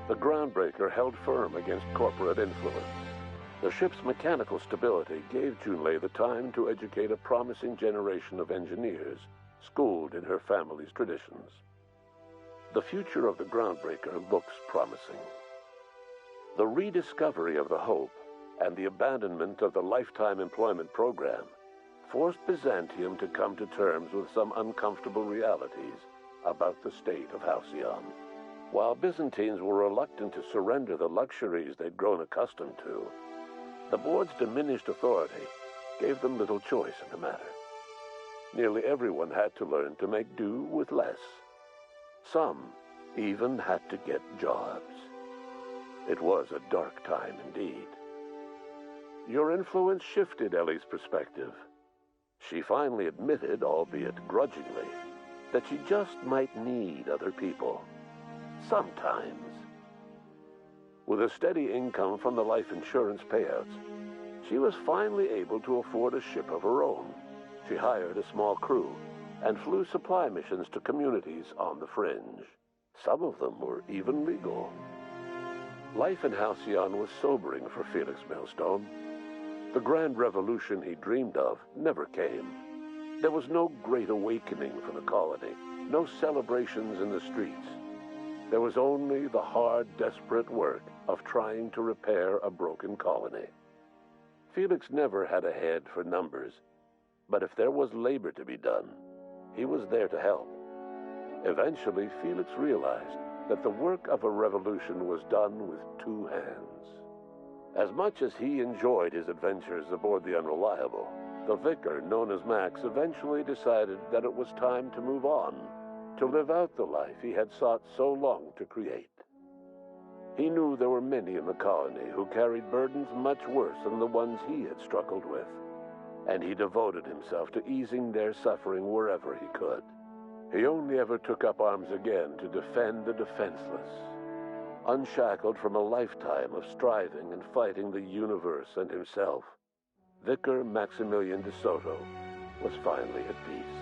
the Groundbreaker held firm against corporate influence. The ship's mechanical stability gave Junlei the time to educate a promising generation of engineers, schooled in her family's traditions. The future of the Groundbreaker looks promising. The rediscovery of the Hope and the abandonment of the lifetime employment program forced Byzantium to come to terms with some uncomfortable realities about the state of Halcyon. While Byzantines were reluctant to surrender the luxuries they'd grown accustomed to, the board's diminished authority gave them little choice in the matter. Nearly everyone had to learn to make do with less. Some even had to get jobs. It was a dark time indeed. Your influence shifted Ellie's perspective. She finally admitted, albeit grudgingly, that she just might need other people. Sometimes. With a steady income from the life insurance payouts, she was finally able to afford a ship of her own. She hired a small crew and flew supply missions to communities on the fringe. Some of them were even legal. Life in Halcyon was sobering for Felix Millstone. The grand revolution he dreamed of never came. There was no great awakening for the colony, no celebrations in the streets. There was only the hard, desperate work of trying to repair a broken colony. Felix never had a head for numbers, but if there was labor to be done, he was there to help. Eventually, Felix realized that the work of a revolution was done with two hands. As much as he enjoyed his adventures aboard the Unreliable, the vicar, known as Max, eventually decided that it was time to move on, to live out the life he had sought so long to create. He knew there were many in the colony who carried burdens much worse than the ones he had struggled with, and he devoted himself to easing their suffering wherever he could. He only ever took up arms again to defend the defenseless. Unshackled from a lifetime of striving and fighting the universe and himself, Vicar Maximilian de Soto was finally at peace.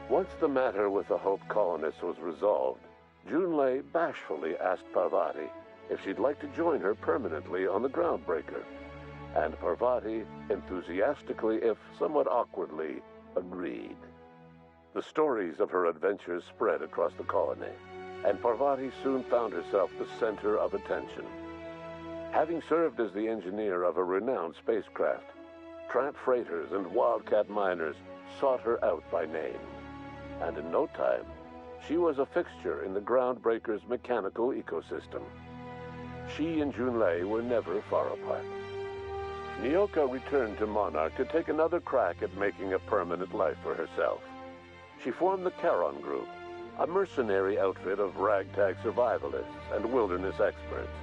Once the matter with the Hope colonists was resolved, Junlei bashfully asked Parvati if she'd like to join her permanently on the Groundbreaker, and Parvati enthusiastically, if somewhat awkwardly, agreed. The stories of her adventures spread across the colony, and Parvati soon found herself the center of attention. Having served as the engineer of a renowned spacecraft, tramp freighters and wildcat miners sought her out by name, and in no time, she was a fixture in the Groundbreaker's mechanical ecosystem. She and Junlei were never far apart. Nyoka returned to Monarch to take another crack at making a permanent life for herself. She formed the Charon Group, a mercenary outfit of ragtag survivalists and wilderness experts.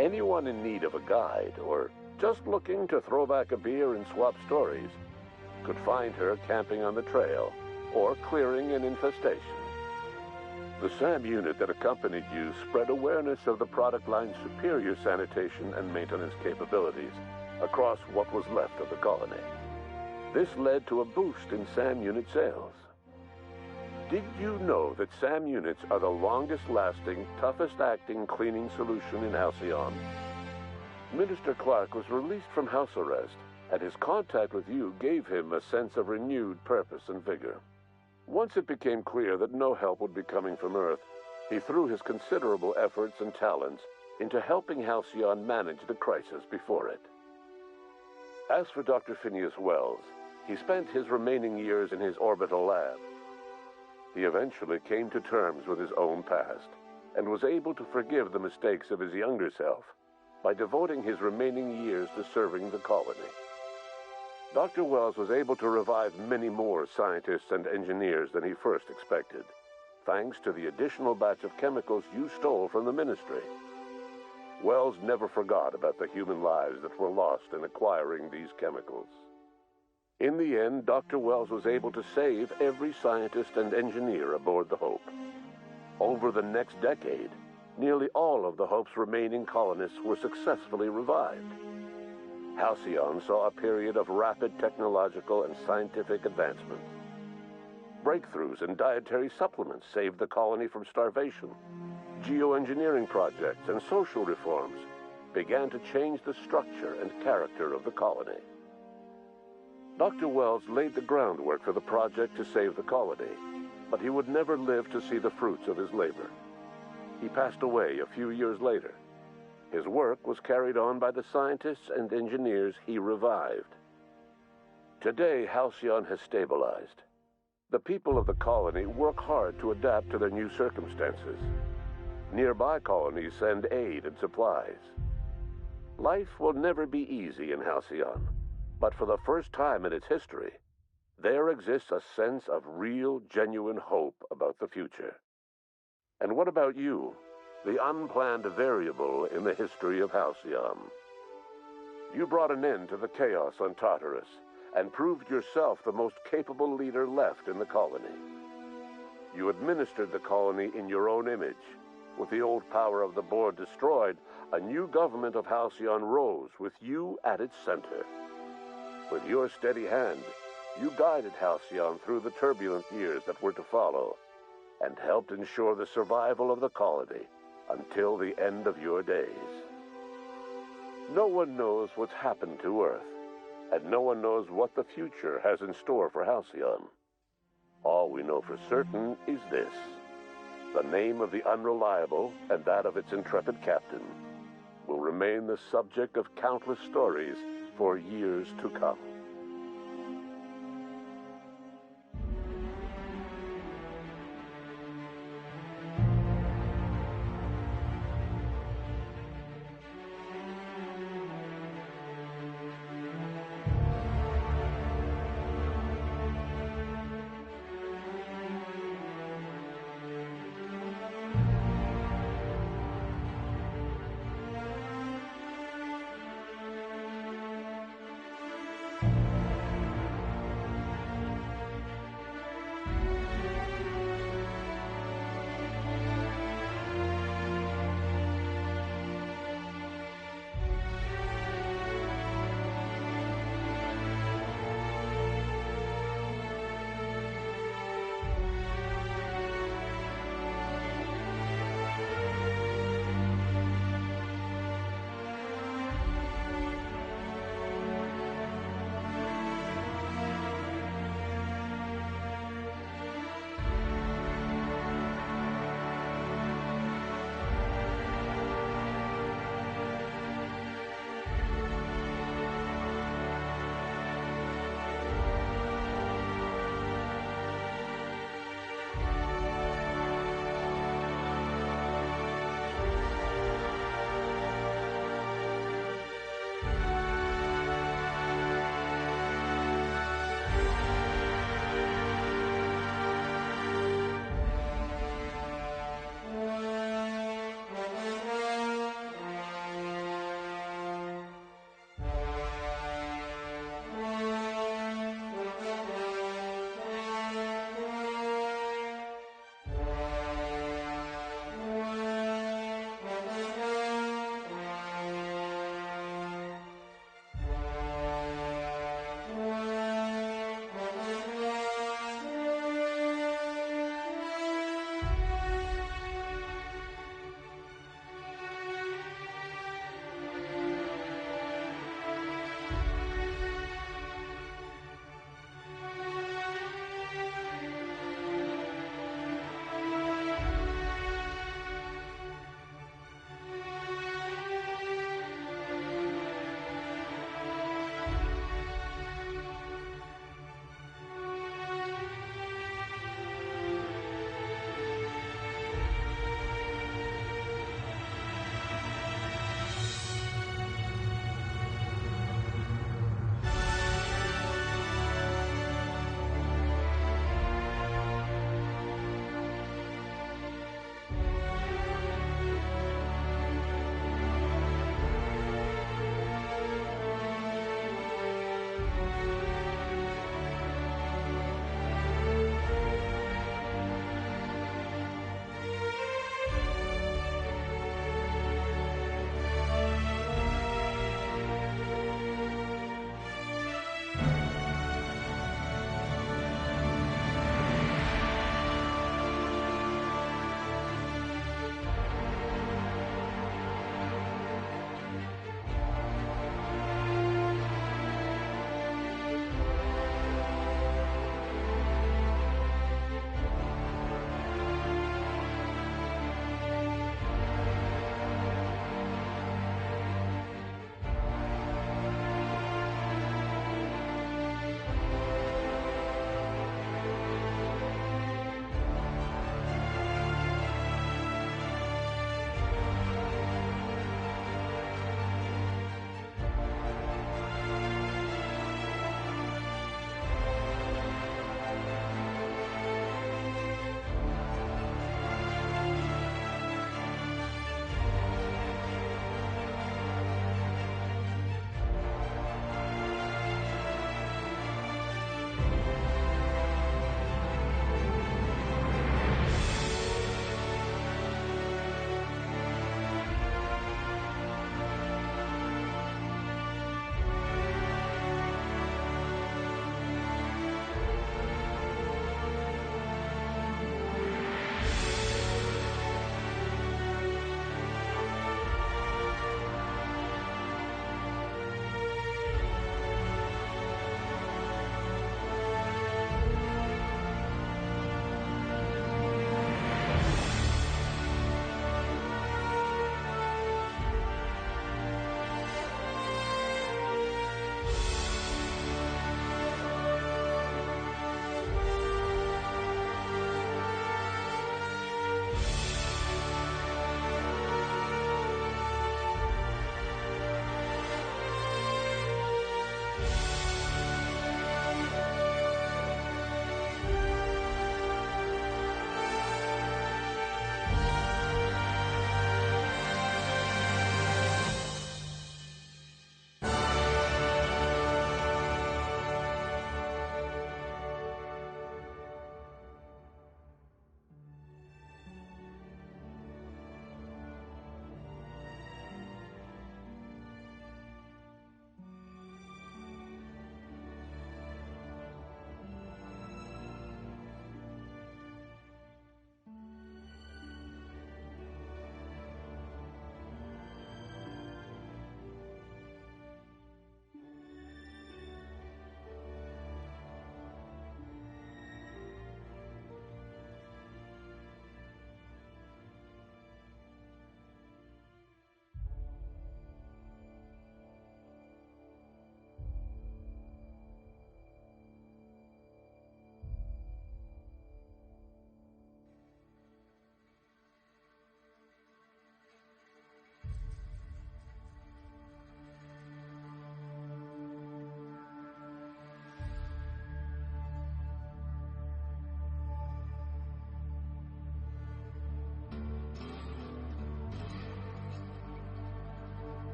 Anyone in need of a guide or just looking to throw back a beer and swap stories could find her camping on the trail or clearing an infestation. The SAM unit that accompanied you spread awareness of the product line's superior sanitation and maintenance capabilities across what was left of the colony. This led to a boost in SAM unit sales. Did you know that SAM units are the longest-lasting, toughest-acting cleaning solution in Halcyon? Minister Clark was released from house arrest, and his contact with you gave him a sense of renewed purpose and vigor. Once it became clear that no help would be coming from Earth, he threw his considerable efforts and talents into helping Halcyon manage the crisis before it. As for Dr. Phineas Wells, he spent his remaining years in his orbital lab. He eventually came to terms with his own past and was able to forgive the mistakes of his younger self by devoting his remaining years to serving the colony. Dr. Wells was able to revive many more scientists and engineers than he first expected, thanks to the additional batch of chemicals you stole from the Ministry. Wells never forgot about the human lives that were lost in acquiring these chemicals. In the end, Dr. Wells was able to save every scientist and engineer aboard the Hope. Over the next decade, nearly all of the Hope's remaining colonists were successfully revived. Halcyon saw a period of rapid technological and scientific advancement. Breakthroughs in dietary supplements saved the colony from starvation. Geoengineering projects and social reforms began to change the structure and character of the colony. Dr. Wells laid the groundwork for the project to save the colony, but he would never live to see the fruits of his labor. He passed away a few years later. His work was carried on by the scientists and engineers he revived. Today, Halcyon has stabilized. The people of the colony work hard to adapt to their new circumstances. Nearby colonies send aid and supplies. Life will never be easy in Halcyon, but for the first time in its history, there exists a sense of real, genuine hope about the future. And what about you, the unplanned variable in the history of Halcyon? You brought an end to the chaos on Tartarus and proved yourself the most capable leader left in the colony. You administered the colony in your own image. With the old power of the board destroyed, a new government of Halcyon rose with you at its center. With your steady hand, you guided Halcyon through the turbulent years that were to follow, and helped ensure the survival of the colony until the end of your days. No one knows what's happened to Earth, and no one knows what the future has in store for Halcyon. All we know for certain is this: the name of the Unreliable and that of its intrepid captain will remain the subject of countless stories for years to come.